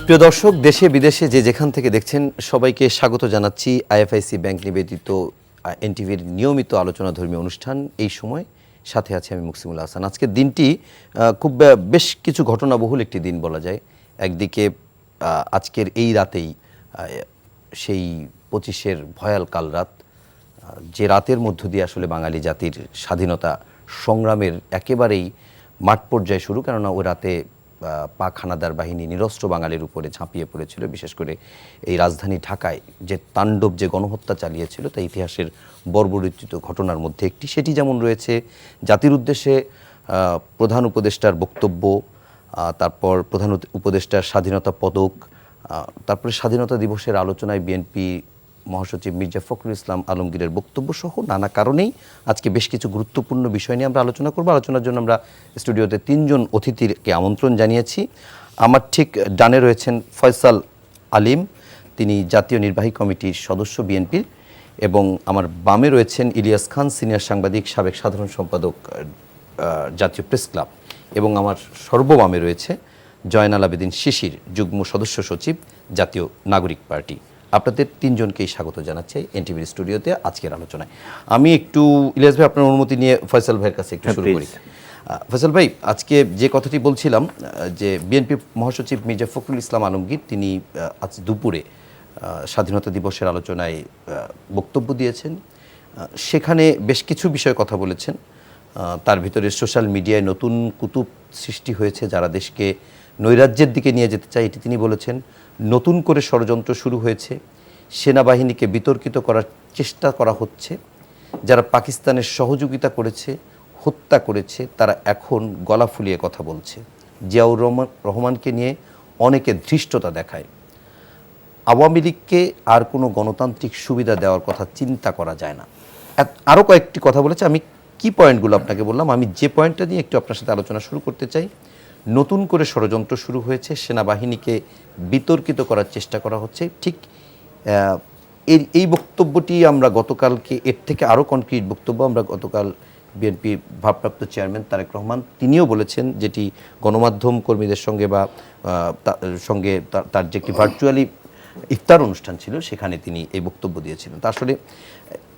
প্রিয় দর্শক, দেশে বিদেশে যে যেখান থেকে দেখছেন সবাইকে স্বাগত জানাচ্ছি আইএফআইসি ব্যাংক নিবেদিত এনটিভির নিয়মিত আলোচনা ধর্মীয় অনুষ্ঠান এই সময়। সাথে আছে আমি মুকসিমুল হাসান। আজকের দিনটি খুব বেশ কিছু ঘটনাবহুল একটি দিন বলা যায়। একদিকে আজকের এই রাতেই সেই 25-এর ভয়াল কাল রাত, যে রাতের মধ্য দিয়ে আসলে বাঙালি জাতির স্বাধীনতা সংগ্রামের একেবারেই মাঠ পর্যায়ে শুরু। কেননা ওই রাতে পাক হানাদার বাহিনী নিরস্ত্র বাঙালির উপরে ঝাঁপিয়ে পড়েছিল। বিশেষ করে এই রাজধানী ঢাকায় যে তাণ্ডব, যে গণহত্যা চালিয়েছিল, তা ইতিহাসের বর্বরোচিত ঘটনার মধ্যে একটি। সেটি যেমন রয়েছে জাতির উদ্দেশ্যে প্রধান উপদেষ্টার বক্তব্য, তারপর প্রধান উপদেষ্টার স্বাধীনতা পদক, তারপরে স্বাধীনতা দিবসের আলোচনায় বিএনপি মহাসচিব মির্জা ফখরুল ইসলাম আলমগীরের বক্তব্য সহ নানা কারণেই আজকে বেশ কিছু গুরুত্বপূর্ণ বিষয় নিয়ে আমরা আলোচনা করব। আলোচনার জন্য আমরা স্টুডিওতে 3 জন অতিথিকে আমন্ত্রণ জানিয়েছি। আমার ঠিক ডানে রয়েছেন ফয়সাল আলিম, তিনি জাতীয় নির্বাহী কমিটির সদস্য বিএনপির, এবং আমার বামে রয়েছেন ইলিয়াস খান, সিনিয়র সাংবাদিক, সাবেক সাধারণ সম্পাদক জাতীয় প্রেস ক্লাব, এবং আমার সর্ববামে রয়েছে জয়নাল আবেদিন শিশির, যুগ্ম সদস্য সচিব, জাতীয় নাগরিক পার্টি। আপনাদের 3 জনকেই স্বাগত জানাচ্ছি এনটিভির স্টুডিওতে আজকের আলোচনায়। আমি একটু ইলিয়াস ভাই, আপনার অনুমতি নিয়ে ফয়সাল ভাইয়ের কাছে একটু শুরু করি। ফয়সাল ভাই, আজকে যে কথাটি বলছিলাম, যে বিএনপি মহাসচিব মির্জা ফখরুল ইসলাম আলমগীর তিনি আজ দুপুরে স্বাধীনতা দিবসের আলোচনায় বক্তব্য দিয়েছেন। সেখানে বেশ কিছু বিষয়ে কথা বলেছেন। তার ভিতরে সোশ্যাল মিডিয়ায় নতুন কুতুব সৃষ্টি হয়েছে যারা দেশকে নৈরাজ্যের দিকে নিয়ে যেতে চায়, এটি তিনি বলেছেন। নতুন করে ষড়যন্ত্র শুরু হয়েছে, সেনাবাহিনীকে বিতর্কিত করার চেষ্টা করা হচ্ছে। যারা পাকিস্তানের সহযোগিতা করেছে, হত্যা করেছে, তারা এখন গলা ফুলিয়ে কথা বলছে। জিয়াউর রহমানকে নিয়ে অনেকে ধৃষ্টতা দেখায়। আওয়ামী লীগকে আর কোনো গণতান্ত্রিক সুবিধা দেওয়ার কথা চিন্তা করা যায় না। আরও কয়েকটি কথা বলেছে। আমি কি পয়েন্টগুলো আপনাকে বললাম, আমি যে পয়েন্টটা নিয়ে একটু আপনার সাথে আলোচনা শুরু করতে চাই। নতুন করে ষড়যন্ত্র শুরু হয়েছে, সেনাবাহিনীকে বিতর্কিত করার চেষ্টা করা হচ্ছে। ঠিক এই বক্তব্যটি আমরা গতকালকে, এর থেকে আরও কনক্রিট বক্তব্য আমরা গতকাল বিএনপি ভারপ্রাপ্ত চেয়ারম্যান তারেক রহমান তিনিও বলেছেন, যেটি গণমাধ্যম কর্মীদের সঙ্গে বা তার যে একটি ভার্চুয়ালি ইফতার অনুষ্ঠান ছিল সেখানে তিনি এই বক্তব্য দিয়েছিলেন। তা আসলে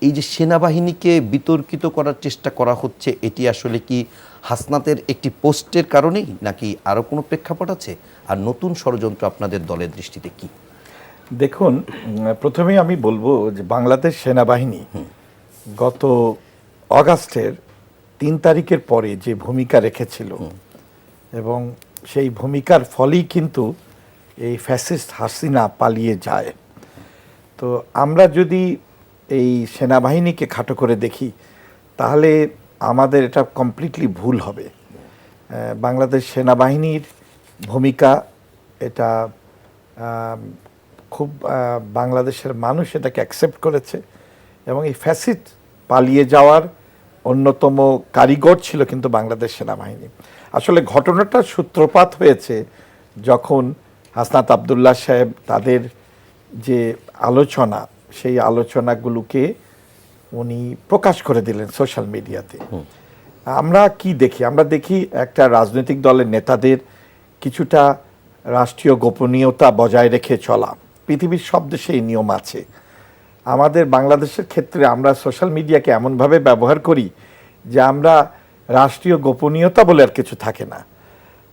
এই যে সেনাবাহিনীকে বিতর্কিত করার চেষ্টা করা হচ্ছে, এটি আসলে কি হাসনাতের একটি পোস্টের কারণেই, নাকি আরও কোনো প্রেক্ষাপট আছে? আর নতুন ষড়যন্ত্র আপনাদের দলের দৃষ্টিতে কি? দেখুন, প্রথমেই আমি বলবো যে বাংলাদেশ সেনাবাহিনী গত অগাস্টের 3 তারিখের পরে যে ভূমিকা রেখেছিল, এবং সেই ভূমিকার ফলেই কিন্তু এই ফ্যাসিস্ট হাসিনা পালিয়ে যায়। তো আমরা যদি এই সেনাবাহিনীকে খাটো করে দেখি, তাহলে আমাদের এটা কমপ্লিটলি ভুল হবে। বাংলাদেশ সেনাবাহিনীর ভূমিকা এটা খুব বাংলাদেশের মানুষ এটাকে অ্যাকসেপ্ট করেছে, এবং এই ফ্যাসিস্ট পালিয়ে যাওয়ার অন্যতম কারিগর ছিল কিন্তু বাংলাদেশ সেনাবাহিনী। আসলে ঘটনাটার সূত্রপাত হয়েছে যখন হাসনাত আবদুল্লাহ সাহেব তাদের যে আলোচনা, সেই আলোচনাগুলোকে উনি প্রকাশ করে দিলেন সোশ্যাল মিডিয়াতে। আমরা কি দেখি? আমরা দেখি একটা রাজনৈতিক দলের নেতাদের কিছুটা রাষ্ট্রীয় গোপনীয়তা বজায় রেখে চলা। পৃথিবীর সব দেশে এই নিয়ম আছে। আমাদের বাংলাদেশের ক্ষেত্রে আমরা সোশ্যাল মিডিয়াকে এমনভাবে ব্যবহার করি যে আমরা রাষ্ট্রীয় গোপনীয়তা বলে আর কিছু থাকে না।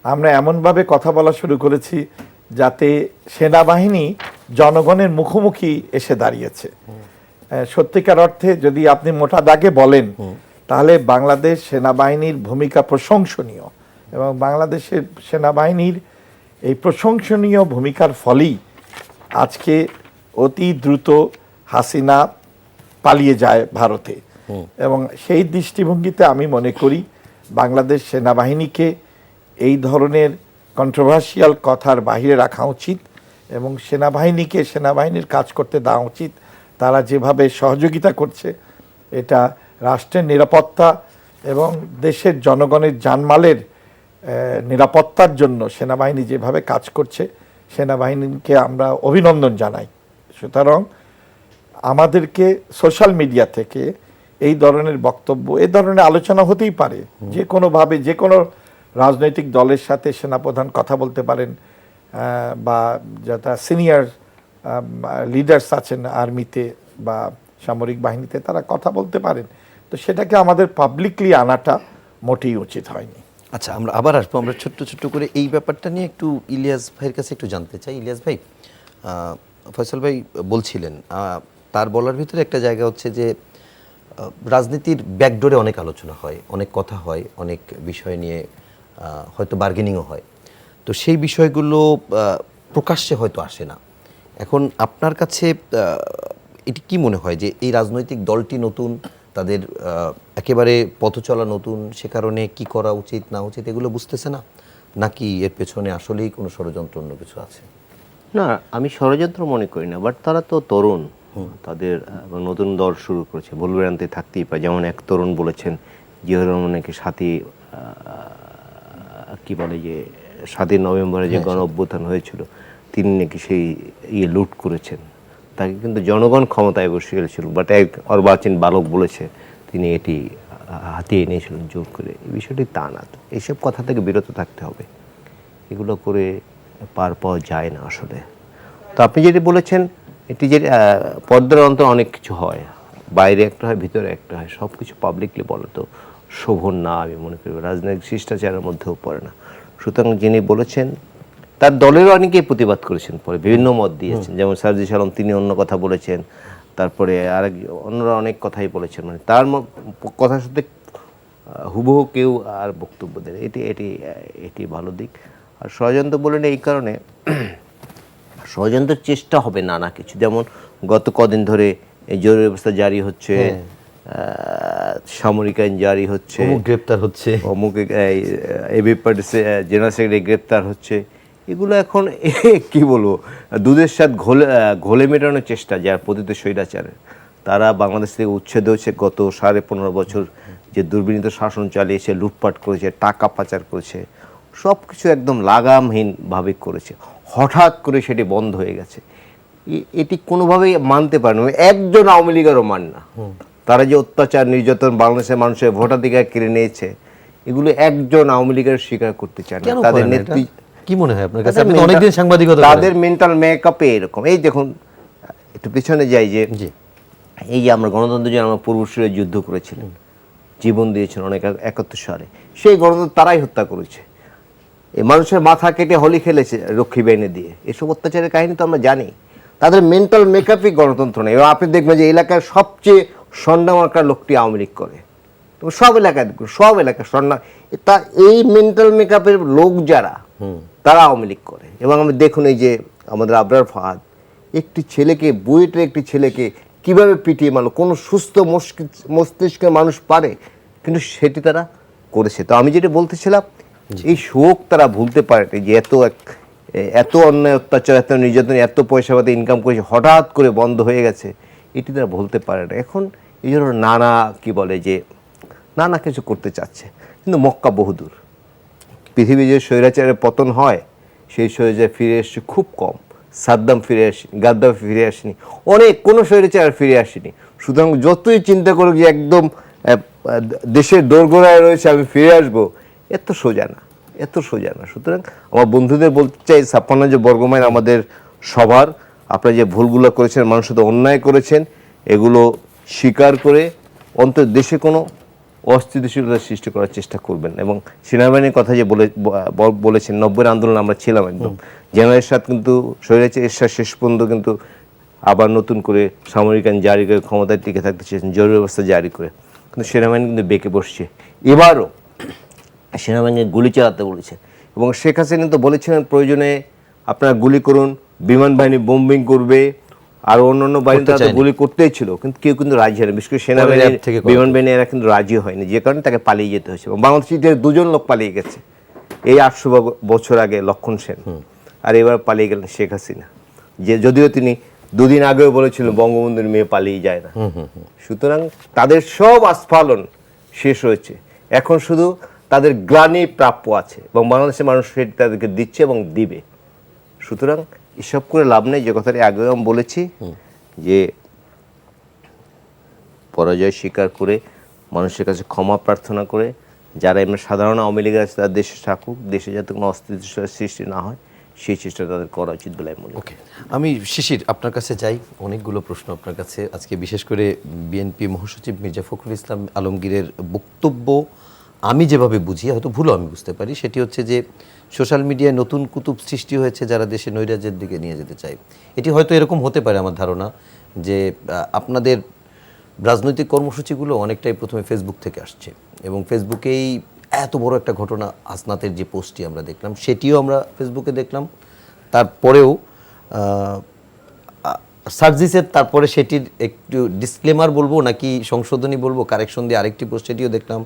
আমরা এমনভাবে কথা বলা শুরু করেছি যাতে সেনাবাহিনী জনগণের মুখোমুখি এসে দাঁড়িয়েছে। সত্যিকার অর্থে যদি আপনি মোটা দাগে বলেন, তাহলে বাংলাদেশ সেনাবাহিনীর ভূমিকা প্রশংসনীয়, এবং বাংলাদেশের সেনাবাহিনীর এই প্রশংসনীয় ভূমিকার ফলেই আজকে অতি দ্রুত হাসিনা পালিয়ে যায় ভারতে। এবং সেই দৃষ্টিভঙ্গিতে আমি মনে করি বাংলাদেশ সেনাবাহিনীকে এই ধরনের কন্ট্রোভার্সিয়াল কথার বাইরে রাখা উচিত, এবং সেনাবাহিনীকে সেনাবাহিনীর কাজ করতে দেওয়া উচিত। তারা যেভাবে সহযোগিতা করছে, এটা রাষ্ট্রের নিরাপত্তা এবং দেশের জনগণের জানমালের নিরাপত্তার জন্য সেনাবাহিনী যেভাবে কাজ করছে, সেনাবাহিনীকে আমরা অভিনন্দন জানাই। সুতরাং আমাদেরকে সোশ্যাল মিডিয়া থেকে এই ধরনের বক্তব্য, এই ধরনের আলোচনা হতেই পারে, যে কোনোভাবে যে কোনো রাজনৈতিক দলের সাথে সেনাপ্রধান কথা বলতে পারেন, বা যারা সিনিয়র লিডার্স আছেন আর্মিতে বা সামরিক বাহিনীতে, তারা কথা বলতে পারেন। তো সেটাকে আমাদের পাবলিকলি আনাটা মোটেই উচিত হয়নি। আচ্ছা, আমরা আবার আসবো। আমরা ছোট্ট ছোট্ট করে এই ব্যাপারটা নিয়ে একটু ইলিয়াস ভাইয়ের কাছে একটু জানতে চাই। ইলিয়াস ভাই, ফয়সাল ভাই বলছিলেন, তার বলার ভিতরে একটা জায়গা হচ্ছে যে রাজনীতির ব্যাকডোরে অনেক আলোচনা হয়, অনেক কথা হয়, অনেক বিষয় নিয়ে হয়তো বার্গেনিংও হয়। তো সেই বিষয়গুলো প্রকাশ্যে হয়তো আসে না। এখন আপনার কাছে এটি কি মনে হয় যে এই রাজনৈতিক দলটি নতুন, তাদের একেবারে পথ চলা নতুন, সে কারণে কি করা উচিত না উচিত এগুলো বুঝতেছে না, নাকি এর পেছনে আসলেই কোনো ষড়যন্ত্র অন্য কিছু আছে? না, আমি ষড়যন্ত্র মনে করি না, বাট তারা তো তরুণ, তাদের নতুন দল শুরু করেছে, ভুলভ্রান্তি থাকতেই পারে। যেমন এক তরুণ বলেছেন জিয়াউর রহমানকে কি বলে যে 7ই নভেম্বরে যে গণ অভ্যুত্থান হয়েছিল, তিনি নাকি সেই লুট করেছেন। তাকে কিন্তু জনগণ ক্ষমতায় বসে গেছিল, বাট এক অর্বাচীন বালক বলেছে তিনি এটি হাতিয়ে নিয়েছিলেন জোর করে। এই বিষয়টি তা না। তো এইসব কথা থেকে বিরত থাকতে হবে, এগুলো করে পার পাওয়া যায় না আসলে। তো আপনি যেটি বলেছেন, এটি যে পর্দার অন্তর অনেক কিছু হয়, বাইরে একটা হয় ভিতরে একটা হয়, সব কিছু পাবলিকলি বলা তো শোভন না, আমি মনে করি রাজনৈতিক শিষ্টাচারের মধ্যেও পড়ে না। সুতরাং যিনি বলেছেন তার দলেরও অনেকেই প্রতিবাদ করেছেন, পরে বিভিন্ন মত দিয়েছেন, যেমন সার্জিস আলম তিনি অন্য কথা বলেছেন, তারপরে আরেক অন্যরা অনেক কথাই বলেছেন, মানে তার কথার সাথে হুবহু কেউ আর বক্তব্য দেন, এটি এটি এটি ভালো দিক। আর ষড়যন্ত্র বলেন এই কারণে, ষড়যন্ত্রের চেষ্টা হবে নানা কিছু, যেমন গত কদিন ধরে এই জরুরি অবস্থা জারি হচ্ছে, সামরিক আইন জারি হচ্ছে, গ্রেপ্তার হচ্ছে, অমুক এবি পার্টিসে জেনারেল সেক্রেটারি গ্রেপ্তার হচ্ছে, এগুলো এখন কি বলবো, দুধের সাথে ঘোলে মেটানোর চেষ্টা যার পতিত স্বৈরাচারের। তারা বাংলাদেশ থেকে উচ্ছেদ হয়েছে, গত 15.5 বছর যে দুর্বিনীত শাসন চালিয়েছে, লুটপাট করেছে, টাকা পাচার করেছে, সব কিছু একদম লাগামহীনভাবে করেছে। হঠাৎ করে সেটি বন্ধ হয়ে গেছে, এটি কোনোভাবেই মানতে পারে না, একজন আওয়ামী লীগেরও মান না। তারা যে অত্যাচার নির্যাতন বাংলাদেশের মানুষের ভোটাধিকার কেড়ে নিয়েছে, এগুলো একজন আওয়ামী লীগের স্বীকার করতে চায় না। তাদের নেতৃত্ব কি মনে হয় আপনার কাছে? আপনি তো অনেকদিন সাংবাদিকতা করেন। তাদের মেন্টাল মেকআপে এরকম। এই দেখুন, একটু পিছনে যাই, যে এই যে আমরা গণতন্ত্রের জন্য আমরা পূর্বসূরিরা যুদ্ধ করেছিলেন, জীবন দিয়েছেন অনেক 71 সালে, সেই গণতন্ত্র তারাই হত্যা করেছে। এই মানুষের মাথা কেটে হোলি খেলেছে রক্ষী বাহিনী দিয়ে। এসব অত্যাচারের কাহিনী তো আমরা জানি। তাদের মেন্টাল মেকআপই গণতন্ত্র নেই। এবং আপনি দেখবেন যে এলাকার সবচেয়ে স্বর্ণমার্কার লোকটি আওয়ামী লীগ করে, তো সব এলাকায় স্বর্ণ, তা এই মেন্টাল মেকআপের লোক যারা, তারা আওয়ামী লীগ করে। এবং আমি দেখুন, এই যে আমাদের আবরার ফাহাদ একটি ছেলেকে, বুয়েটের একটি ছেলেকে কিভাবে পিটিয়ে মারলো, কোনো সুস্থ মস্তিষ্কের মানুষ পারে? কিন্তু সেটি তারা করেছে। তো আমি যেটা বলতেছিলাম, এই শোক তারা ভুলতে পারেনি, যে এত অন্যায় অত্যাচার, এত নির্যাতন, এত পয়সা পাতি ইনকাম করেছে, হঠাৎ করে বন্ধ হয়ে গেছে, এটি তারা ভুলতে পারে না। এখন এই জন্য নানা কি বলে যে নানা কিছু করতে চাচ্ছে, কিন্তু মক্কা বহুদূর। পৃথিবী যে স্বৈরাচারের পতন হয়, সেই স্বৈরাচার ফিরে এসছে খুব কম। সাদ্দাম ফিরে আসেনি, গাদ্দাফি ফিরে আসেনি, অনেক কোনো স্বৈরাচার ফিরে আসেনি। সুতরাং যতই চিন্তা করুক যে একদম দেশের দোরগোড়ায় রয়েছে, আমি ফিরে আসবো, এত সোজা না, এত সোজা না। সুতরাং আমার বন্ধুদের বলতে চাই, 56 যে বর্গমাইল আমাদের সবার, আপনারা যে ভুলগুলো করেছেন, মানুষের সাথে অন্যায় করেছেন, এগুলো স্বীকার করে অন্তত দেশে কোনো অস্থিতিশীলতা সৃষ্টি করার চেষ্টা করবেন। এবং সেনাবাহিনীর কথা যে বলেছেন, 90-এর আন্দোলন আমরা ছিলাম একদম, জেনারেল এরশাদ কিন্তু স্বৈরাচার এরশাদ শেষ পর্যন্ত কিন্তু আবার নতুন করে সামরিক আইন জারি করে ক্ষমতায় টিকে থাকতে চেয়েছেন, জরুরি অবস্থা জারি করে, কিন্তু সেনাবাহিনী কিন্তু বেঁকে বসছে। এবারও সেনাবাহিনী গুলি চালাতে বলেছে, এবং শেখ হাসিনা কিন্তু বলেছিলেন প্রয়োজনে আপনারা গুলি করুন, বিমান বাহিনী বোম্বিং করবে, আর অন্যান্য বাহিনী তারা গুলি করতেই ছিল, কিন্তু কেউ কিন্তু রাজি হয়নি। বিশেষ করে সেনাবাহিনী, বিমান বাহিনী এরা কিন্তু রাজি হয়নি, যে কারণে তাকে পালিয়ে যেতে হয়েছে। এবং বাংলাদেশে 2জন লোক পালিয়ে গেছে, এই 800 বছর আগে লক্ষণ সেন, আর এবার পালিয়ে গেলেন শেখ হাসিনা, যে যদিও তিনি 2 দিন আগেও বলেছিলেন বঙ্গবন্ধুর মেয়ে পালিয়ে যায় না। সুতরাং তাদের সব আস্ফালন শেষ হয়েছে, এখন শুধু তাদের গ্লানি প্রাপ্য আছে, এবং বাংলাদেশের মানুষ সেটি তাদেরকে দিচ্ছে এবং দিবে। সুতরাং এসব করে লাভ নেই। যে কথাটি আগেও আমি বলেছি, যে পরাজয় স্বীকার করে মানুষের কাছে ক্ষমা প্রার্থনা করে, যারা এমনি সাধারণ আওয়ামী লীগের আছে তারা দেশে থাকুক, দেশে যাতে কোনো অস্থিতিশীলতার সৃষ্টি না হয়, সেই চেষ্টা তাদের করা উচিত বলে আমি মনে করি। ওকে, আমি শিশির আপনার কাছে যাই। অনেকগুলো প্রশ্ন আপনার কাছে আজকে, বিশেষ করে বিএনপি মহাসচিব মির্জা ফখরুল ইসলাম আলমগীরের বক্তব্য আমি যেভাবে বুঝি, হয়তো ভুলও আমি বুঝতে পারি, সেটি হচ্ছে যে সোশ্যাল মিডিয়ায় নতুন কুতুব সৃষ্টি হয়েছে যারা দেশে নৈরাজ্যের দিকে নিয়ে যেতে চায়। এটি হয়তো এরকম হতে পারে আমার ধারণা যে আপনাদের রাজনৈতিক কর্মসূচিগুলো অনেকটাই প্রথমে ফেসবুক থেকে আসছে, এবং ফেসবুকেই এত বড় একটা ঘটনা আসনাতের যে পোস্টটি আমরা দেখলাম সেটিও আমরা ফেসবুকে দেখলাম। তারপরেও সার্জিসের তারপরে সেটির একটু ডিসক্লেমার বলবো নাকি সংশোধনী বলবো, কারেকশন দিয়ে আরেকটি পোস্ট সেটিও দেখলাম।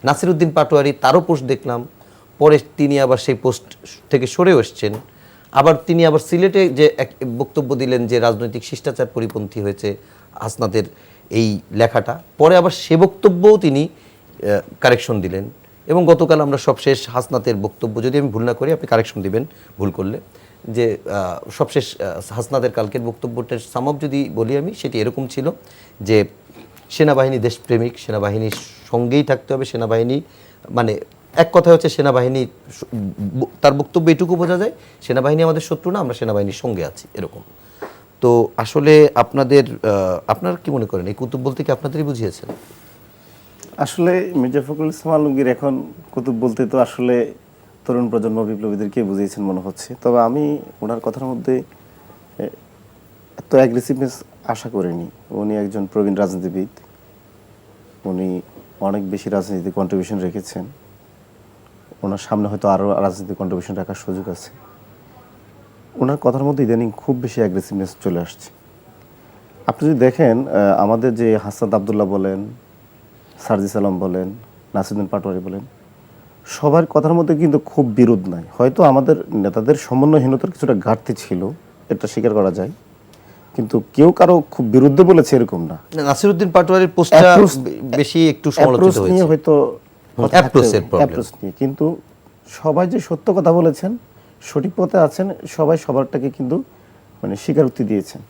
নাসিরউদ্দিন পাটোয়ারি তারও পোস্ট দেখলাম, পরে তিনি আবার সেই পোস্ট থেকে সরেও এসছেন। আবার তিনি আবার সিলেটে যে এক বক্তব্য দিলেন যে রাজনৈতিক শিষ্টাচার পরিপন্থী হয়েছে হাসনাতের এই লেখাটা, পরে আবার সে বক্তব্যও তিনি কারেকশন দিলেন। এবং গতকাল আমরা সবশেষ হাসনাতের বক্তব্য, যদি আমি ভুল না করি, আপনি কারেকশন দিবেন ভুল করলে, যে সবশেষ হাসনাতের কালকের বক্তব্যটার সামাপ যদি বলি আমি, সেটি এরকম ছিল যে সেনাবাহিনী দেশপ্রেমিক, সেনাবাহিনীর সঙ্গেই থাকতে হবে, সেনাবাহিনী মানে এক কথা হচ্ছে সেনাবাহিনী, তার বক্তব্য এটুকু বোঝা যায় সেনাবাহিনী আমাদের শত্রু না, আমরা সেনাবাহিনীর সঙ্গে আছি, এরকম। তো আসলে আপনারা কি মনে করেন, এই কুতুব বলতে কি আপনাদেরই বুঝিয়েছেন? আসলে মির্জা ফখরুল ইসলাম আলমগীর এখন কুতুব বলতে তো আসলে তরুণ প্রজন্ম বিপ্লবীদেরকে বুঝিয়েছেন মনে হচ্ছে। তবে আমি ওনার কথার মধ্যে এত অ্যাগ্রেসিভনেস আশা করিনি। উনি একজন প্রবীণ রাজনীতিবিদ, উনি অনেক বেশি রাজনীতিতে কন্ট্রিবিউশন রেখেছেন, ওনার সামনে হয়তো আরও রাজনীতিক কন্ট্রিবিউশন রাখার সুযোগ আছে। ওনার কথার মধ্যে ইদানিং খুব বেশি অ্যাগ্রেসিভনেস চলে আসছে। আপনি যদি দেখেন আমাদের যে হাসান আবদুল্লাহ বলেন, সার্জিস আলম বলেন, নাসিরুদ্দিন পাটোয়ারি বলেন, সবার কথার মধ্যে কিন্তু খুব বিরোধ নাই। হয়তো আমাদের নেতাদের সমন্বয়হীনতার কিছুটা ঘাটতি ছিল, এটা স্বীকার করা যায়, কিন্তু কেউ কারো খুব বিরুদ্ধে বলেছে এরকম না। নাসিরউদ্দিন পাটোয়ারির পোস্টটা বেশি একটু সমালোচিত অ্যাপ্রোচ নিয়ে হয়েছে, হয়তো অ্যাপ্রোচের প্রবলেম। অ্যাপ্রোচ নিয়ে, কিন্তু সবাই যে সত্য কথা বলেছেন, সঠিক পথে আছেন, সবাই সবারটাকে কিন্তু মানে স্বীকারোক্তি দিয়েছেন।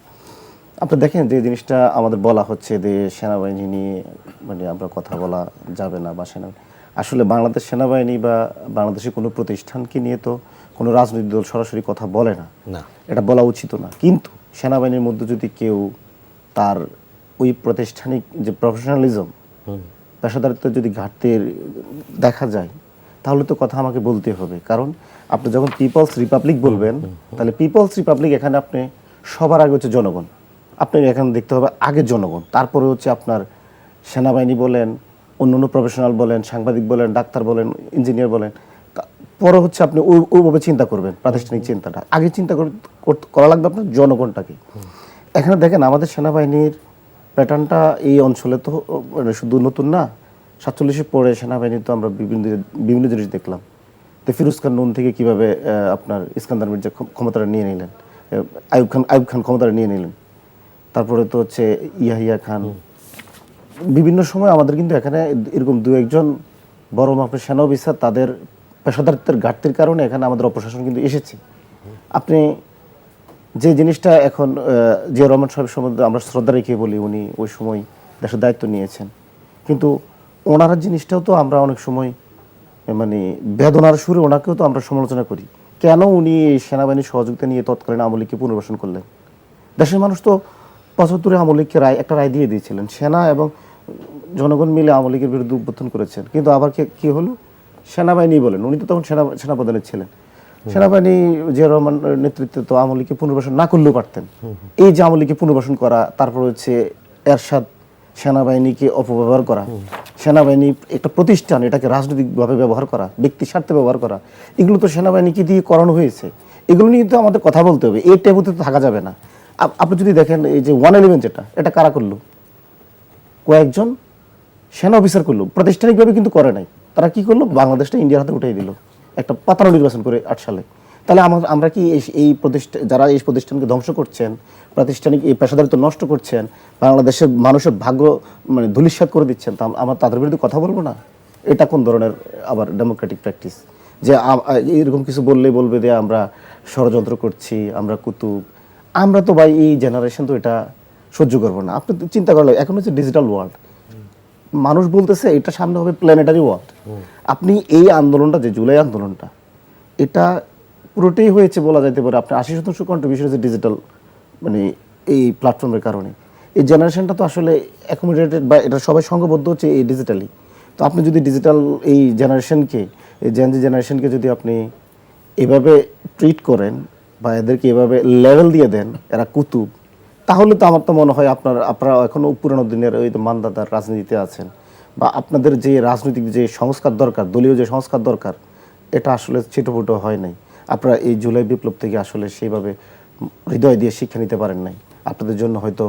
আপনি দেখেন যে জিনিসটা আমাদের বলা হচ্ছে যে সেনাবাহিনী নিয়ে মানে আমরা কথা বলা যাবে না, বা আসলে বাংলাদেশ সেনাবাহিনী বা বাংলাদেশের কোনো প্রতিষ্ঠানকে নিয়ে তো কোনো রাজনৈতিক দল সরাসরি কথা বলে না, এটা বলা উচিত না। কিন্তু সেনাবাহিনীর মধ্যে যদি কেউ তার ওই প্রাতিষ্ঠানিক যে প্রফেশনালিজম, পেশাদারিত্বের যদি ঘাটতি দেখা যায়, তাহলে তো কথা আমাকে বলতে হবে। কারণ আপনি যখন পিপলস রিপাবলিক বলবেন, তাহলে পিপলস রিপাবলিক এখানে আপনি সবার আগে হচ্ছে জনগণ, আপনি এখানে দেখতে হবে আগে জনগণ, তারপরে হচ্ছে আপনার সেনাবাহিনী বলেন, অন্য প্রফেশনাল বলেন, সাংবাদিক বলেন, ডাক্তার বলেন, ইঞ্জিনিয়ার বলেন, পরে হচ্ছে আপনি ওইভাবে চিন্তা করবেন। প্রাতিষ্ঠানিক চিন্তাটা আগে চিন্তা করা লাগবে আপনার জনগণটাকে। এখানে দেখেন আমাদের সেনাবাহিনীর প্যাটার্নটা এই অঞ্চলে তো মানে শুধু নতুন না, 47-এর পরে সেনাবাহিনী তো আমরা বিভিন্ন জিনিস দেখলাম। তো ফিরোজ খান নুন থেকে কীভাবে আপনার ইস্কান্দার মির্জা ক্ষমতাটা নিয়ে নিলেন, আইয়ুব খান ক্ষমতাটা নিয়ে নিলেন, তারপরে তো হচ্ছে ইয়াহিয়া খান। বিভিন্ন সময় আমাদের কিন্তু এখানে এরকম দু একজন বড় মাপের সেনা অফিসার তাদের পেশাদারিত্বের ঘাটতির কারণে এখানে আমাদের অপশাসন কিন্তু এসেছে। আপনি যে জিনিসটা এখন জিয়া রহমান সাহেব সম্বন্ধে আমরা শ্রদ্ধা রেখে বলি, উনি ওই সময় দেশের দায়িত্ব নিয়েছেন, কিন্তু ওনার জিনিসটাও তো আমরা অনেক সময় মানে বেদনার সুরে ওনাকেও তো আমরা সমালোচনা করি। কেন উনি এই সেনাবাহিনীর সহযোগিতা নিয়ে তৎকালীন আওয়ামী লীগকে পুনর্বাসন করলেন? দেশের মানুষ তো 75-এ আওয়ামী লীগকে একটা রায় দিয়ে দিয়েছিলেন, সেনা এবং জনগণ মিলে আওয়ামী লীগের বিরুদ্ধে উদ্বোধন করেছেন, কিন্তু আবার কি হলো? সেনাবাহিনী বলেন, উনি তো তখন সেনাপ্রধানের ছিলেন, সেনাবাহিনী জিয়া রহমান নেতৃত্বে তো আওয়ামী লীগকে পুনর্বাসন না করলেও পারতেন। এই যে আওয়ামী লীগকে পুনর্বাসন করা, তারপর হচ্ছে এরশাদ সেনাবাহিনীকে অপব্যবহার করা, সেনাবাহিনী একটা প্রতিষ্ঠান এটাকে রাজনৈতিকভাবে ব্যবহার করা, ব্যক্তি স্বার্থে ব্যবহার করা, এগুলো তো সেনাবাহিনীকে দিয়ে করানো হয়েছে। এগুলো নিয়ে তো আমাদের কথা বলতে হবে, এই টেবুতে তো থাকা যাবে না। আপনি যদি দেখেন এই যে 111 যেটা, এটা কারা করলো? কয়েকজন সেনা অফিসার করলো, প্রাতিষ্ঠানিকভাবে কিন্তু করে নাই। তারা কি করলো? বাংলাদেশটা ইন্ডিয়ার হাতে উঠিয়ে দিল একটা পাতানো নির্বাচন করে 8 সালে। তাহলে আমরা কি এই প্রতিষ্ঠান, যারা এই প্রতিষ্ঠানকে ধ্বংস করছেন, প্রাতিষ্ঠানিক এই পেশাদারিত্ব নষ্ট করছেন, বাংলাদেশের মানুষের ভাগ্য মানে ধূলিসাৎ করে দিচ্ছেন, তা আমরা তাদের বিরুদ্ধে কথা বলবো না? এটা কোন ধরনের আবার ডেমোক্রেটিক প্র্যাকটিস? যে এরকম কিছু বললেই বলবে যে আমরা ষড়যন্ত্র করছি, আমরা কুতুব। আমরা তো ভাই এই জেনারেশন তো এটা সহ্য করবো না। আপনি চিন্তা করলে এখন হচ্ছে ডিজিটাল ওয়ার্ল্ড, মানুষ বলতেছে এটা সামনে হবে প্ল্যানেটারি ওয়ার্ল্ড। আপনি এই আন্দোলনটা, যে জুলাই আন্দোলনটা, এটা পুরোটাই হয়েছে বলা যাইতে পারে আপনার 80% কন্ট্রিবিউশন হচ্ছে ডিজিটাল, মানে এই প্ল্যাটফর্মের কারণে। এই জেনারেশনটা তো আসলে অ্যাকোমোডেটেড বা এটা সবাই সঙ্গবদ্ধ হচ্ছে এই ডিজিটালি। তো আপনি যদি ডিজিটাল এই জেনারেশনকে, এই জেনজি জেনারেশনকে যদি আপনি এভাবে ট্রিট করেন বা এদেরকে এভাবে লেভেল দিয়ে দেন, এরা কুতুব, তাহলে তো আমার তো মনে হয় আপনারা এখনো পুরনো দিনের ওই মানদাতার রাজনীতিতে আছেন, বা আপনাদের যে রাজনৈতিক যে সংস্কার দরকার, দলীয় যে সংস্কার দরকার, এটা আসলে ছিটোফুটো হয় নাই। আপনারা এই জুলাই বিপ্লব থেকে আসলে সেইভাবে হৃদয় দিয়ে শিক্ষা নিতে পারেন নাই। আপনাদের জন্য হয়তো